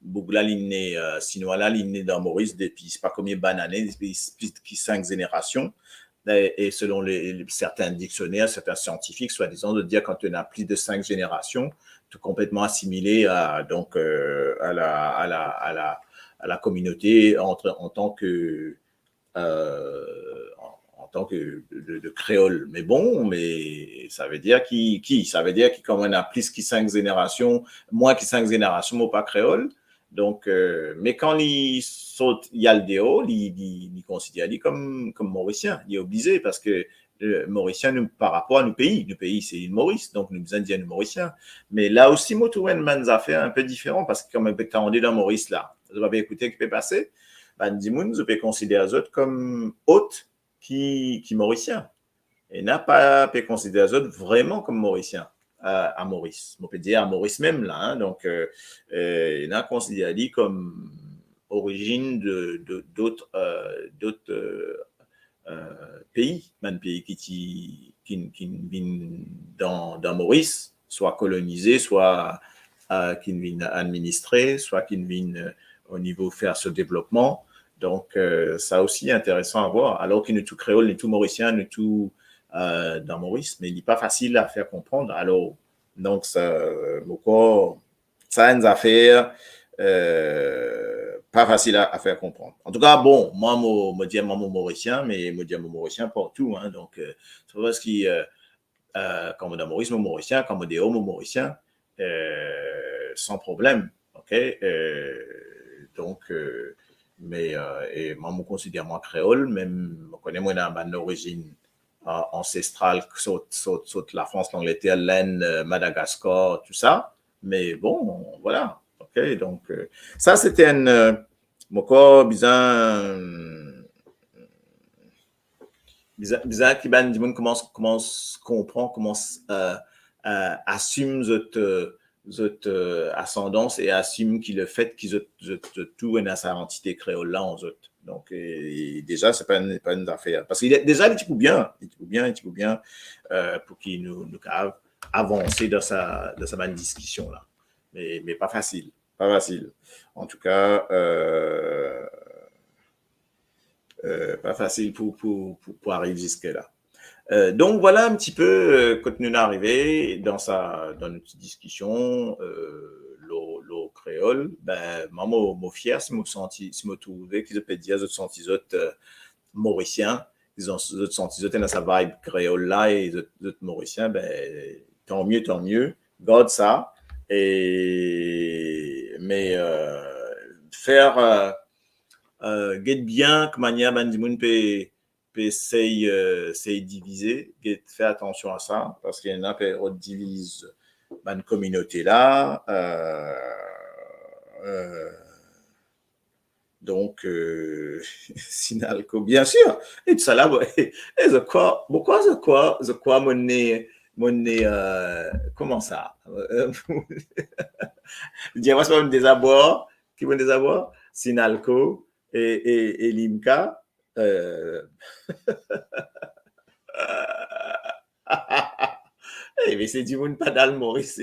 beaucoup la ligne chinois là ligne dans Maurice depuis c'est pas combien d'années depuis 5 générations et selon certains dictionnaires certains scientifiques soi-disant de dire quand on a plus de 5 générations complètement assimilé donc, à la communauté en tant que en tant que de créole. Mais bon, mais ça veut dire ça veut dire qu'il comme on a plus que 5 générations, moins que 5 générations, mais pas créole. Donc, mais quand il saute, il y a le déo, il considère comme mauricien. Il est obligé parce que mauricien par rapport à nos pays c'est l'île Maurice, donc nous Indiens, nous mauriciens. Mais là aussi, moi, trouve une affaire un peu différent parce que comme quand on est dans Maurice là, vous avez écouté ce qui peut passer. Ben, Dimoun, vous pouvez considérer les autres comme hôtes qui mauriciens. Et n'a pas peut considérer les autres vraiment comme mauriciens à Maurice. On peut dire à Maurice même, là. Hein, donc, il n'a considéré comme origine d'autres pays, même pays qui viennent dans Maurice, soit colonisés, soit qui viennent administrer, soit qui viennent au niveau faire ce développement. Donc, ça aussi intéressant à voir. Alors qu'il est tout créole, il est tout mauricien, il est tout dans Maurice, mais il n'est pas facile à faire comprendre. Alors, donc, ça a une affaire pas facile à faire comprendre. En tout cas, bon, moi, je dis mauricien, mais je dis mauricien partout. Hein, donc, c'est parce que quand on est dans Maurice, mauricien, quand on est homme mauricien, sans problème. OK? Donc, mais et moi, je considère moi créole, même je connais moi une origine ancestrale, saute la France, l'Angleterre, l'Inde, Madagascar, tout ça. Mais bon, voilà. OK? Donc, ça, c'était un corps bizarre qui ben du monde commence comprend, assume cette ascendance et assume qu'il le fait qu'ils tout une sa entité créole là en autres. Donc déjà c'est pas une affaire parce qu'il déjà il dit bien pour qu'il nous avancer dans sa bonne discussion là. Mais pas facile. En tout cas pas facile pour arriver jusque-là. Donc, voilà un petit peu quand nous sommes arrivés dans notre discussion, l'eau créole, ben, moi, je suis fier si je me trouvais qu'ils peuvent dire, je sens mauriciens, ils ont senti dans sa vibe créole là et les mauriciens, ben, tant mieux, garde ça. Mais faire get bien que manière bandimoun peut diviser, fait attention à ça parce qu'il y en a qui divisent une communauté là. Donc, Sinalco, bien sûr. Et tout ça là, et pourquoi comment ça? Dis-moi, c'est pas un désabord, qui me désabord? Sinalco et Limca. Mais c'est du monde pas dans le Maurice.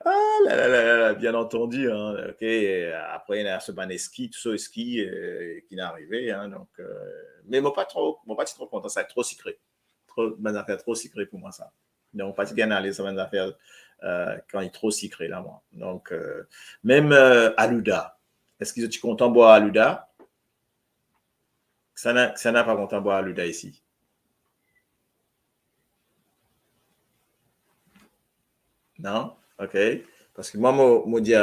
Ah là, bien entendu. Hein, okay. Après, il y a ce ski, tout ça, ski qui est arrivé. Hein, donc, mais moi, pas trop content. Ça va être trop secret. Trop secret pour moi, ça. Donc, pas de gagner à aller sur mes affaires quand il est trop secret, là, moi. Donc, même Aluda. Est-ce que tu es content de boire Aluda? Ça n'a pas content de boire Aluda ici. Non? OK. Parce que moi, je dis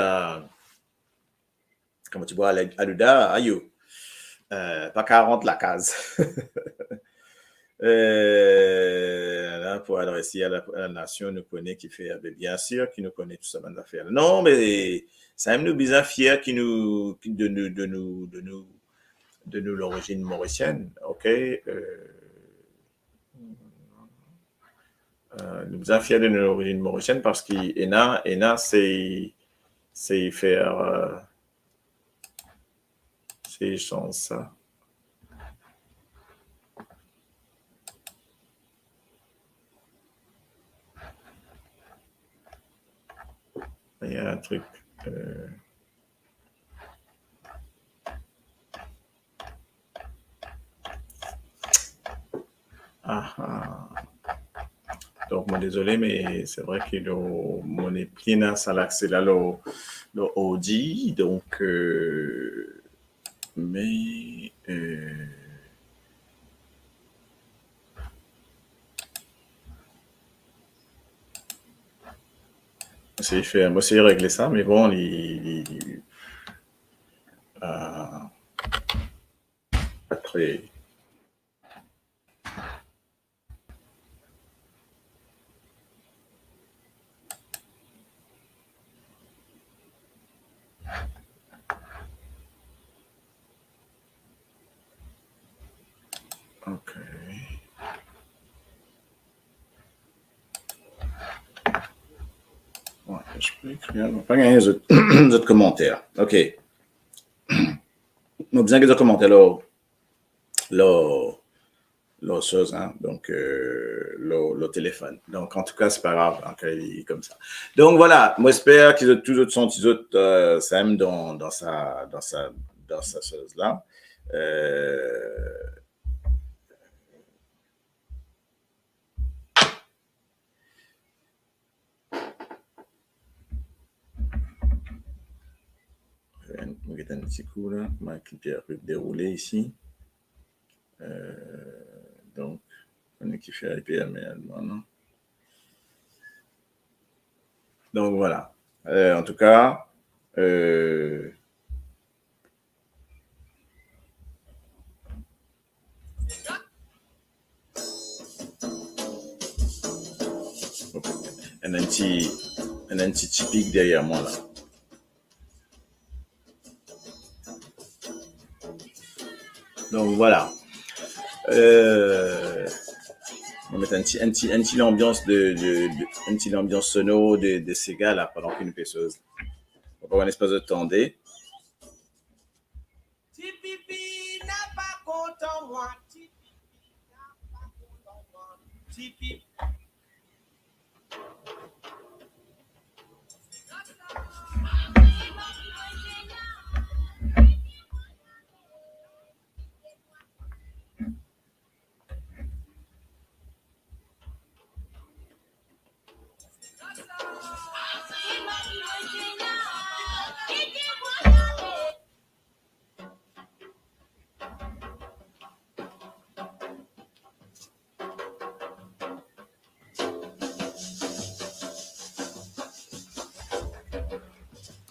comment tu bois Aluda, aïe, pas 40 la case. Là, pour adresser à la nation, nous connaît qui fait, bien sûr, qui nous connaît tout ça, bonne affaire. Non, mais ça aime nous bien fiers de nous l'origine mauricienne, ok. Nous sommes fiers de l'origine mauricienne parce qu'ENA, c'est faire c'est chance ça. Il y a un truc. Donc, moi, désolé, mais c'est vrai que mon épine, ça l'accès là, le Audi. Donc, mais, moi, essayer de régler ça, mais bon, pas très. OK. Ouais, je peux écrire. Je vais pas gagner les autres, les autres commentaires. OK. Nous besoin des commentaires là, chose, hein? Donc, le téléphone. Donc, en tout cas, c'est pas grave, hein, qu'il est comme ça. Donc, voilà. Moi, j'espère qu'ils ont tous autres sont, ils autres, Sam dans sa chose là. On va un petit coup là. Ma clip peut dérouler ici. Donc, on est qui fait IPML, non? Donc, voilà. En tout cas, un petit typique derrière moi là. Donc voilà. On va mettre un petit l'ambiance un petit l'ambiance sono de ces gars là pendant qu'une pêcheuse. On va avoir un espace de tendé. Tipipi n'a pas content moi. Tipipi n'a pas content moi. Tipipi.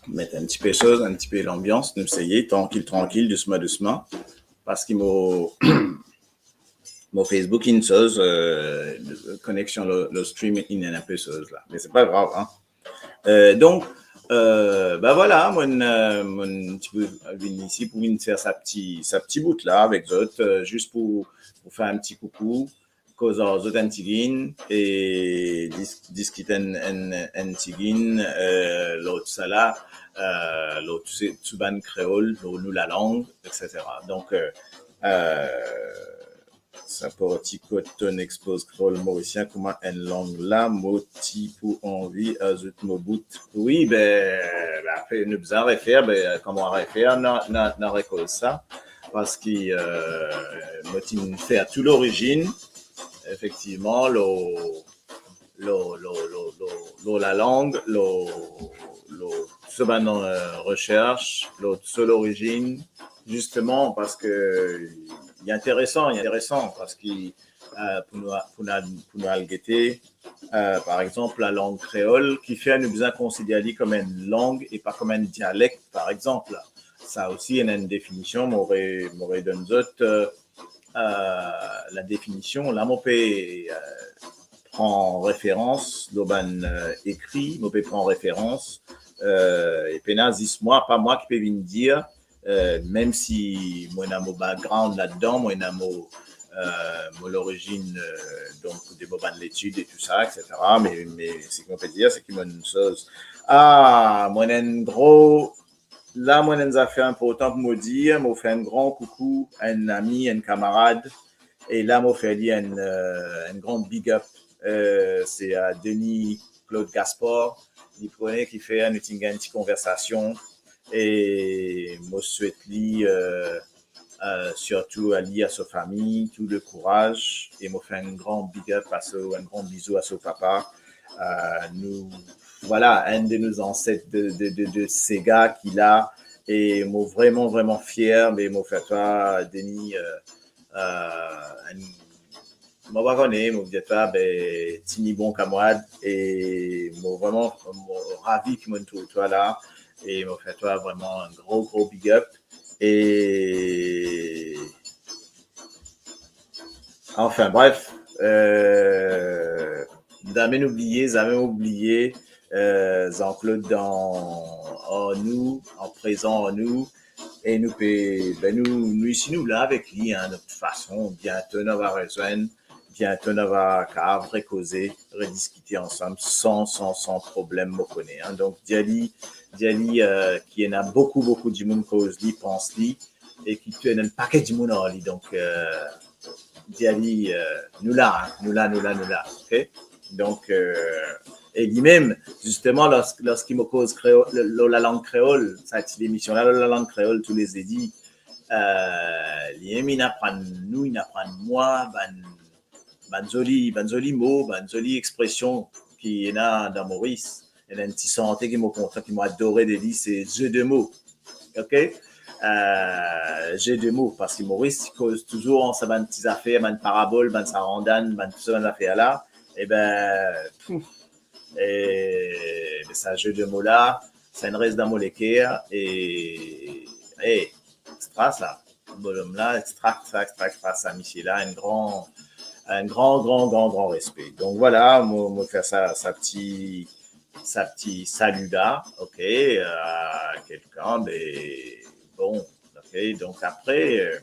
Mettre un petit peu chose, un petit peu l'ambiance, nous essayer tranquille, doucement, parce qu'il mon Facebook une chose, connexion le stream in un peu chose là, mais c'est pas grave, hein. Donc, ben voilà, mon petit peu venu ici pour venir faire sa petit bout là avec d'autres, juste pour faire un petit coucou, cause aux autres antigines et discuter un tigine, l'autre ça là, l'autre tuban créole, nous la langue, etc. Donc, ça petit coton expose créole mauricien, comment une langue là, moti pour envie, ajoute mon bout. Oui, après, nous besoin refaire, comment refaire, n'a récolte ça, parce qu'il, moti fait à toute l'origine, effectivement, la langue, ce dans recherche, seule origine, justement, parce que, il est intéressant, parce qu'il, pour nous guetter, par exemple, la langue créole, qui fait nous besoin considérer comme une langue et pas comme un dialecte, par exemple. Ça aussi, il y a une définition, m'aurait donné d'autres, la définition, là, mon père prend référence, l'oban écrit, mon père prend référence, et pénazis moi, pas moi qui peux venir dire, même si moi, j'ai mon background là-dedans, moi, j'ai mon l'origine, donc, des bobans de l'étude et tout ça, etc. Mais ce qu'on peut dire, c'est qu'il m'a une chose. Ah, moi, j'ai un gros. Là, moi, j'ai fait important pour me dire, moi, fait un grand coucou à un ami, un camarade. Et là, moi, fait dire un grand big up. C'est à Denis Claude Gaspard, il prenait qui fait une petite conversation. Et moi, souhaite lui surtout lié à sa famille, tout le courage. Et moi, fais un grand big up un grand bisou à son papa. Nous, voilà, un de nos ancêtres de Sega qu'il a. Et moi, vraiment, vraiment fier. Mais moi, fait toi, Denis, moi, pas connaître, moi, dit toi, ben, Tini bon camarade. Et moi, vraiment, moi, ravi que moi, toi là. Et moi, fait toi, vraiment un gros, gros big up. Et enfin bref, jamais oublié, Jean-Claude en nous, en présent en nous, et nous, nous ici, nous là avec lui, hein, de toute façon, bientôt on va rejoindre, bientôt on va causer, rediscuter ensemble sans problème, me connaît, hein. Donc, Diali, qui en a beaucoup du monde cause lui, pense lui, et qui tue un paquet du monde en lui. Donc, Diali, nous là, ok? Donc, et lui-même, justement, lorsqu'il me cause la langue créole, cette émission-là, la langue créole, tous les édits, lui-même, il apprend moi, ban joli mot, ban joli expression qui est là dans Maurice. Il y a un petit santé qui m'a content, qui m'a adoré de dire, c'est jeu de mots. OK? Jeu de mots, parce que Maurice, il cause toujours en sa petite affaire, une parabole, une sarandane, tout ça, affaire là. Et ça jeu de mots là, ça ne reste d'un mot l'équerre, et, extra ça. Bonhomme là, extra ça, Michel là, un grand respect. Donc voilà, moi faire sa petit salut là, ok, à quelqu'un, mais bon, ok, donc après,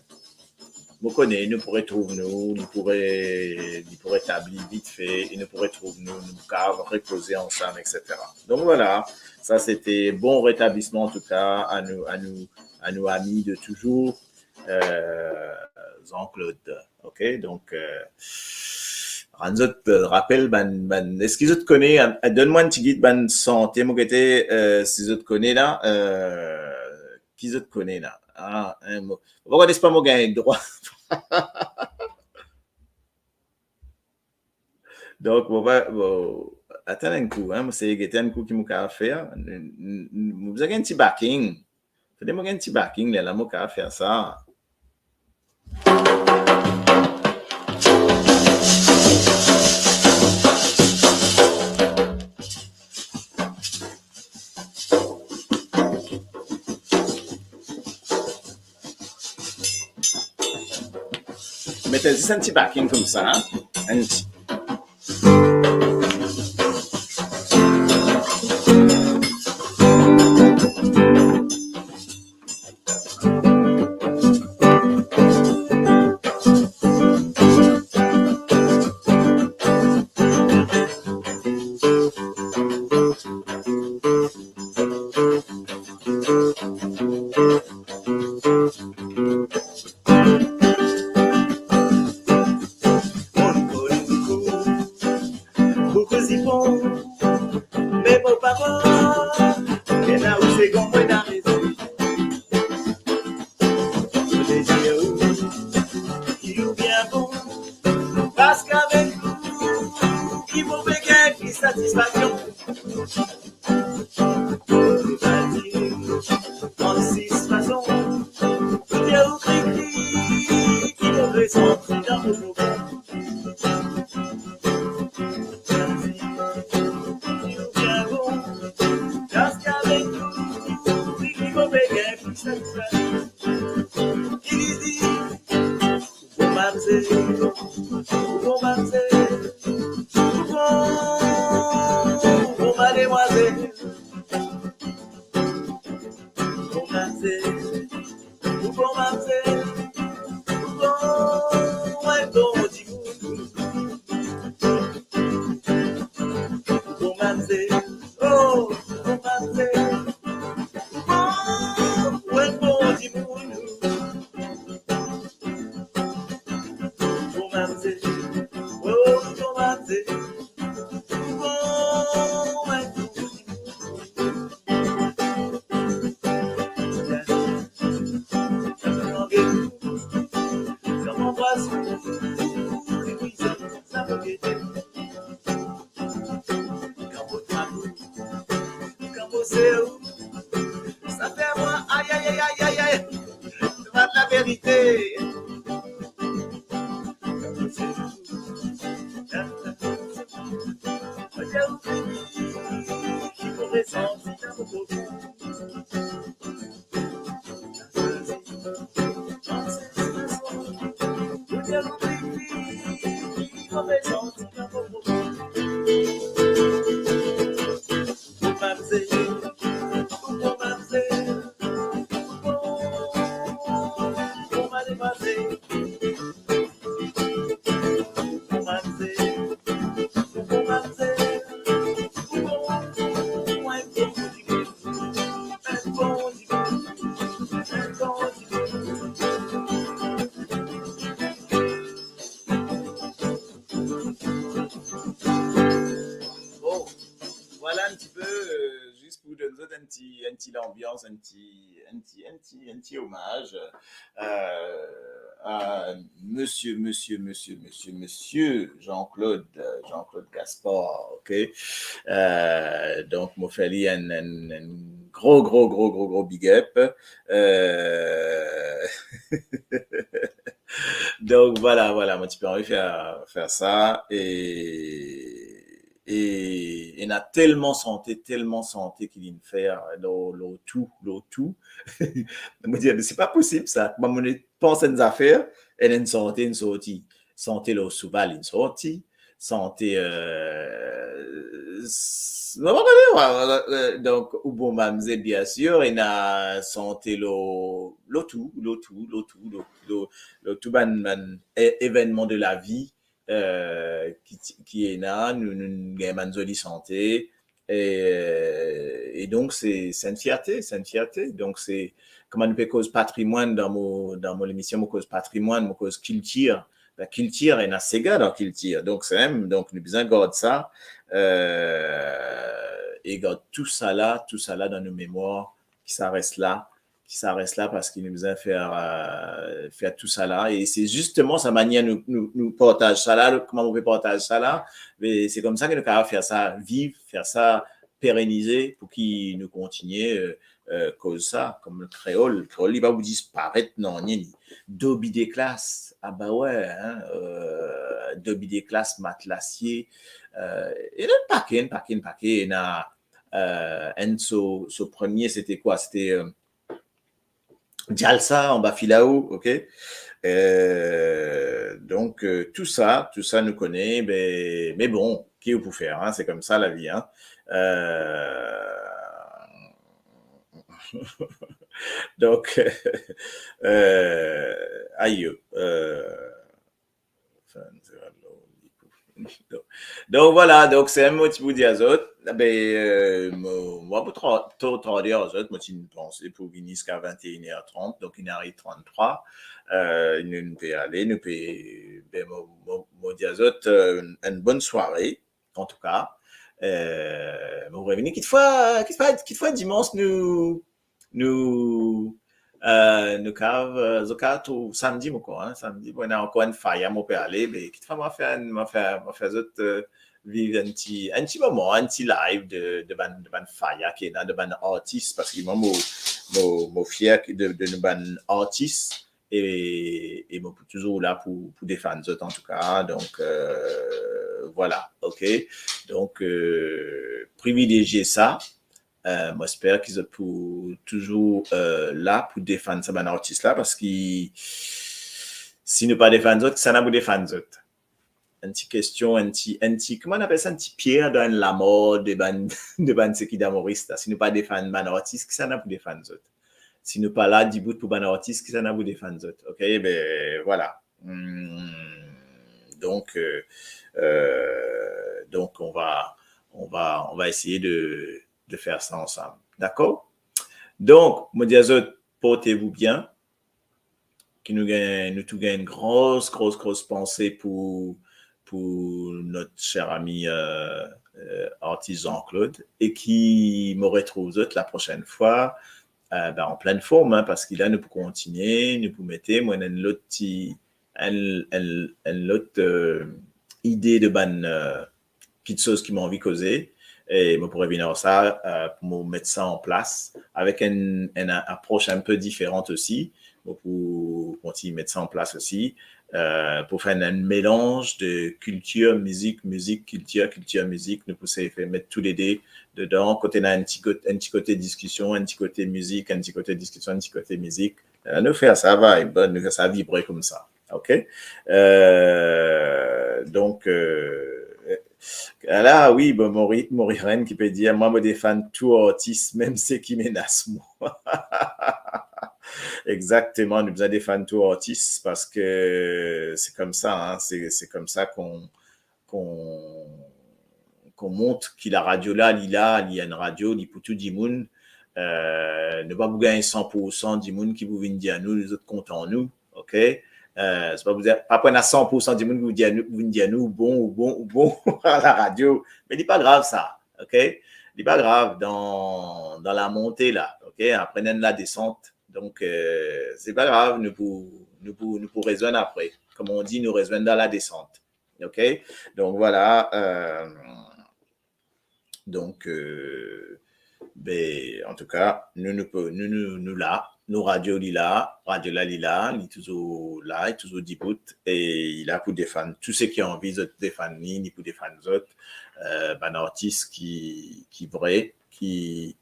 vous connaissez, nous pourrez trouver nous pourrez établir vite fait, et nous pourrez trouver nous reposer ensemble, etc. Donc voilà, ça c'était bon rétablissement en tout cas à nous amis de toujours, Jean-Claude, ok, donc Ranzot rappelle est-ce qu'ils te connaissent, donne-moi un petit guide santé mon côté, si je te connais là, qui je te connais là, pourquoi n'est-ce pas mon gars droit. Donc attends un coup, hein, c'est un coup qui m'a faire, vous avez un petit backing, faites-moi un petit backing là, m'a faire ça. Mettez juste un petit backing comme ça, hein? Un petit. c'est où? Ça fait moi, aïe, aïe, aïe, aïe, aïe, aïe. C'est pas de la vérité. Qui pourrait sentir mon beau. Bon, voilà un petit peu, juste pour vous donner un petit ambiance, un petit hommage à monsieur Jean-Claude Gaspard, ok? Donc, moi, fait lui un gros big up. Donc, voilà, moi, tu peux envie faire ça et on a tellement santé qu'il vient faire l'eau tout. Je me dis, mais c'est pas possible ça. Moi, je pense à une affaire, elle a une sortie. Santé l'eau souvent, une sortie. Santé, donc, ou bon, mamzelle, bien sûr, et na santé l'eau tout, événement de la vie, qui est là, nous gagnons une jolie santé, et donc, c'est une fierté. Donc, c'est, comment nous peut cause patrimoine dans mon émission, mon cause patrimoine, mon cause culture. La culture est assez gars dans culture. Donc, c'est même, donc, nous besoin de garder ça, et garde tout ça là dans nos mémoires, qui ça reste là parce qu'il nous besoin faire tout ça là. Et c'est justement sa manière nous partage ça là, comment on peut partager ça là. Mais c'est comme ça que nous pouvons faire ça vivre, faire ça pérenniser pour qu'il nous continue, cause ça, comme le créole, il va vous disparaître, non, ni. Dobby des classes, ah bah ouais, hein, Dobby des classes, matelassier, et le paquet, et na, Enso, premier, c'était quoi? C'était, Jalsa en bas Filao, ok? Donc, tout ça nous connaît, mais bon, qui est pour faire, hein? C'est comme ça la vie, hein? Donc, aïe, donc voilà, donc c'est un mot qui vous dit à autres. Moi, pour trop dire aux autres, moi, j'ai une pensée pour venir jusqu'à 21h30, donc il arrive 33. Nous peut aller, moi, dis aux autres, une bonne soirée, en tout cas. Mon revenir, quelquefois, dimanche, nous cave zokat ou samedi hein, samedi on a encore une faille on peut aller mais qui va faire vivre un petit moment un petit live de ban faille qui est là de ban artiste parce que moi mon fier de ban artiste et moi toujours là pour défendre en tout cas donc voilà ok donc privilégier ça. Moi, j'espère qu'ils sont toujours là pour défendre ce artiste-là parce que si nous pas défendre autres, ça n'a pas défendre autres. Une petite question, comment on appelle ça, un petit pierre dans la mort de ce qui d'amoriste. Si nous pas défendre un artiste, ça n'a pas défendre autres. Si nous pas là, 10 bouts pour un artiste, ça n'a pas défendre autres. Ok, ben voilà. Donc on va essayer de faire ça ensemble. D'accord? Donc, moi, dis à eux, portez-vous bien. Nous tous gagnons une grosse pensée pour notre cher ami artiste Jean-Claude et qui me retrouve la prochaine fois en pleine forme, hein, parce qu'il a nous pour continuer, nous pour mettre, moi, une autre idée de petite chose qui m'a envie de causer. Et je pourrais venir ça pour mettre ça en place avec une approche un peu différente aussi, pour continuer à mettre ça en place aussi, pour faire un mélange de culture, musique, culture, musique. Nous pouvons mettre tous les deux dedans. Côté là, un petit côté discussion, un petit côté musique, un petit côté discussion, un petit côté musique. Nous faire ça vibe, nous faire ça vibrer comme ça. OK? Donc, là, oui, bon, Mauriren qui peut dire, moi, je défends tout artiste, même ceux qui menacent moi. Exactement, nous besoin des fans tout artistes parce que c'est comme ça, hein, c'est comme ça qu'on montre qu'il la radio là, il y a une radio, il pour tout le monde. Ne pas vous gagner 100% du monde qui vous vient dire nous, les autres contents nous, ok? C'est pas vous dire, pas prendre à 100% du monde qui vous dire nous, bon à la radio, mais c'est pas grave ça, ok? C'est pas grave dans la montée là, ok? Après la descente. Donc, c'est pas grave, nous pour rejoindre après. Comme on dit, nous rejoindre dans la descente. OK? Donc, voilà. En tout cas, nous là, nos radios là, radio là, il est toujours là, il est toujours debout et il a pour défendre tous ceux qui ont envie de défendre, ni pour défendre les autres, un artiste qui vrai, qui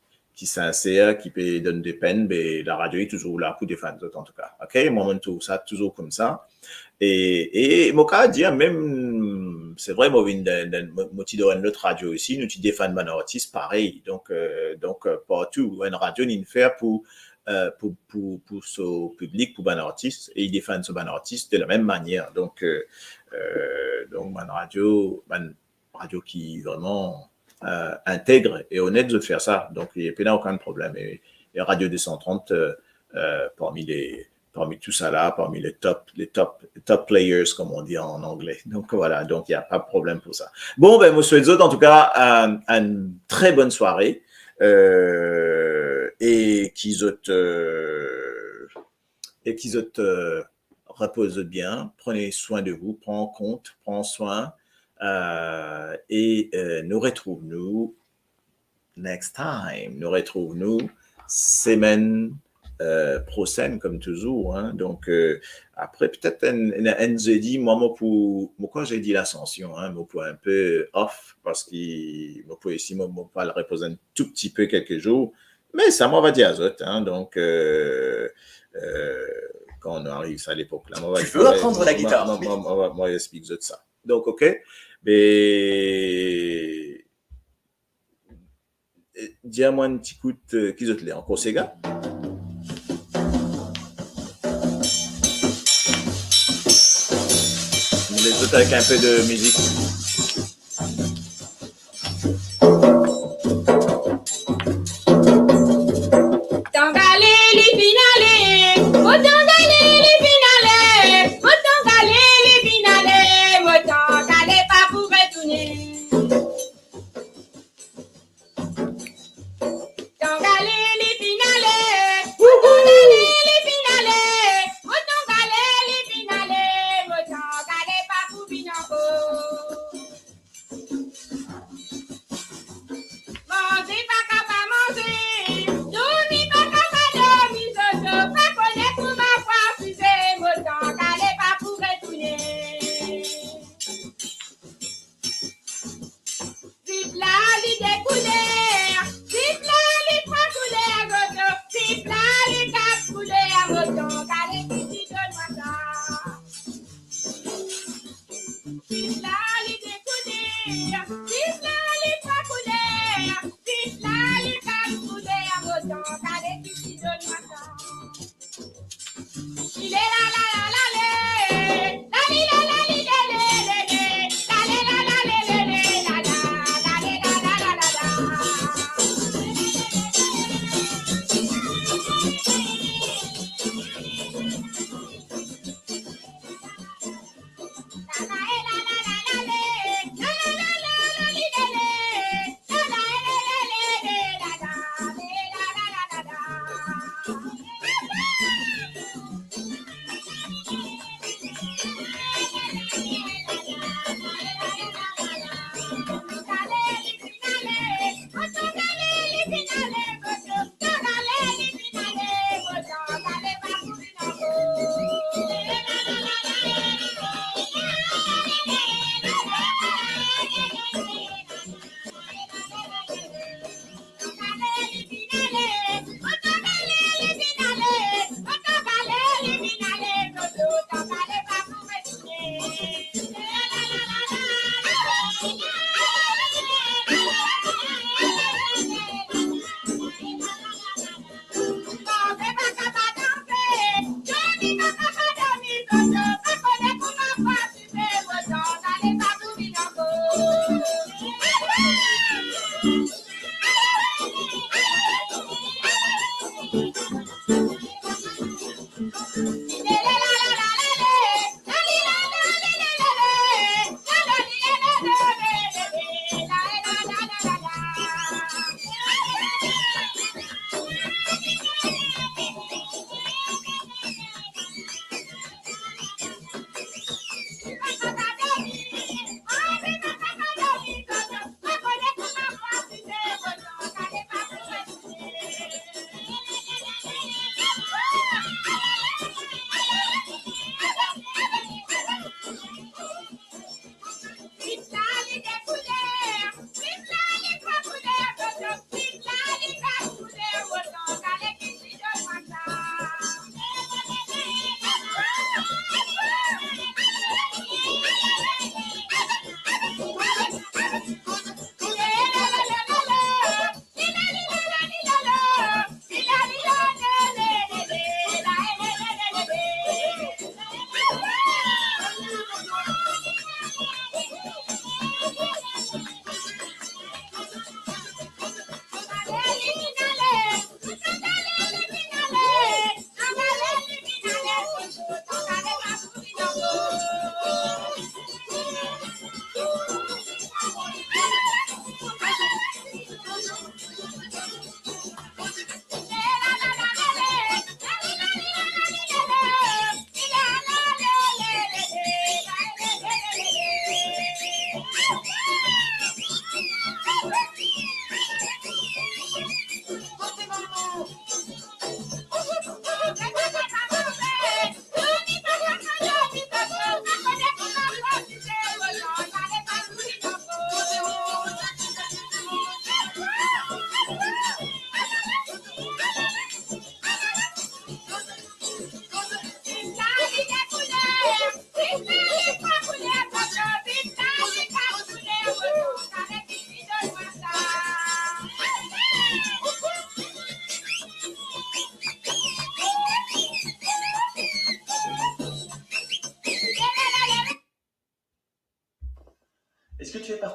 sincère, qui peut donner des peines, mais la radio est toujours là pour défendre les autres en tout cas. OK? Moi, je trouve ça toujours comme ça. Et mon cas, dire même, c'est vrai, moi, je donne notre radio ici, nous, tu défends un artiste pareil. Donc, partout, une radio, il fait pour ce public, pour un artiste, et il défend ce artiste de la même manière. Donc, une radio qui vraiment intègre et honnête de faire ça. Donc, il n'y a pas aucun problème. Et Radio 230, parmi tout ça là, parmi les top players, comme on dit en anglais. Donc, voilà. Donc, il n'y a pas de problème pour ça. Bon, ben, monsieur les autres, en tout cas, une très bonne soirée. Et qu'ils reposent bien. Prenez soin de vous. Prends soin. Nous retrouvons next time. Nous retrouvons semaine prochaine comme toujours. Hein. Donc après peut-être un jeudi, moi quand j'ai dit l'ascension, hein, moi pour un peu off parce qu'il moi pour ici moi pas le reposer un tout petit peu quelques jours, mais ça m'en va dire à autres. Hein. Donc quand on arrive à l'époque là, tu veux apprendre la guitare. Moi j'explique ça. Donc ok. Mais dis-moi un petit coup de qui te l'est encore ces gars. Les autres avec un peu de musique.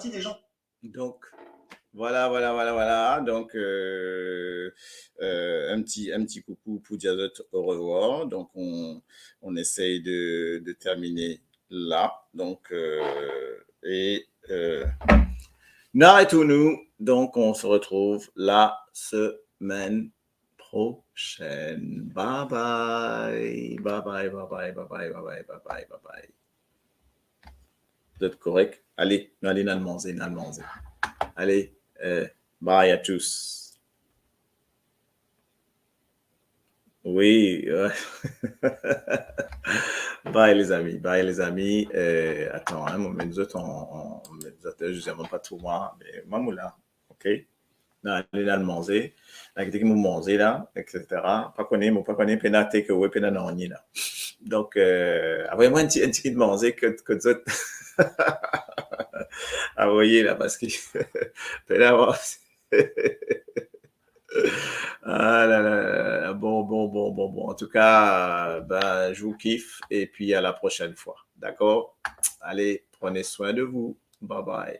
partie des gens. Donc, voilà. Donc, un petit coucou pour dire au revoir. Donc, on essaye de terminer là. Donc, arrêtons-nous. Donc, on se retrouve la semaine prochaine. Bye bye. Vous êtes correct? Allez, allez, manger. Allez, bye à tous. Oui. Bye les amis. Attends, un moment, nous autres, je ne sais pas tout moi, mais maman là, ok? Non, allez là le manger. Là, qui me manger là, etc. Pas connaître, pénaté que ouais, pénaté non, là. Donc, envoyez-moi un petit de manger que vous autres. Envoyez là, parce que pénaté. Ah là là, bon. En tout cas, ben, je vous kiffe et puis à la prochaine fois. D'accord? Allez, prenez soin de vous. Bye bye.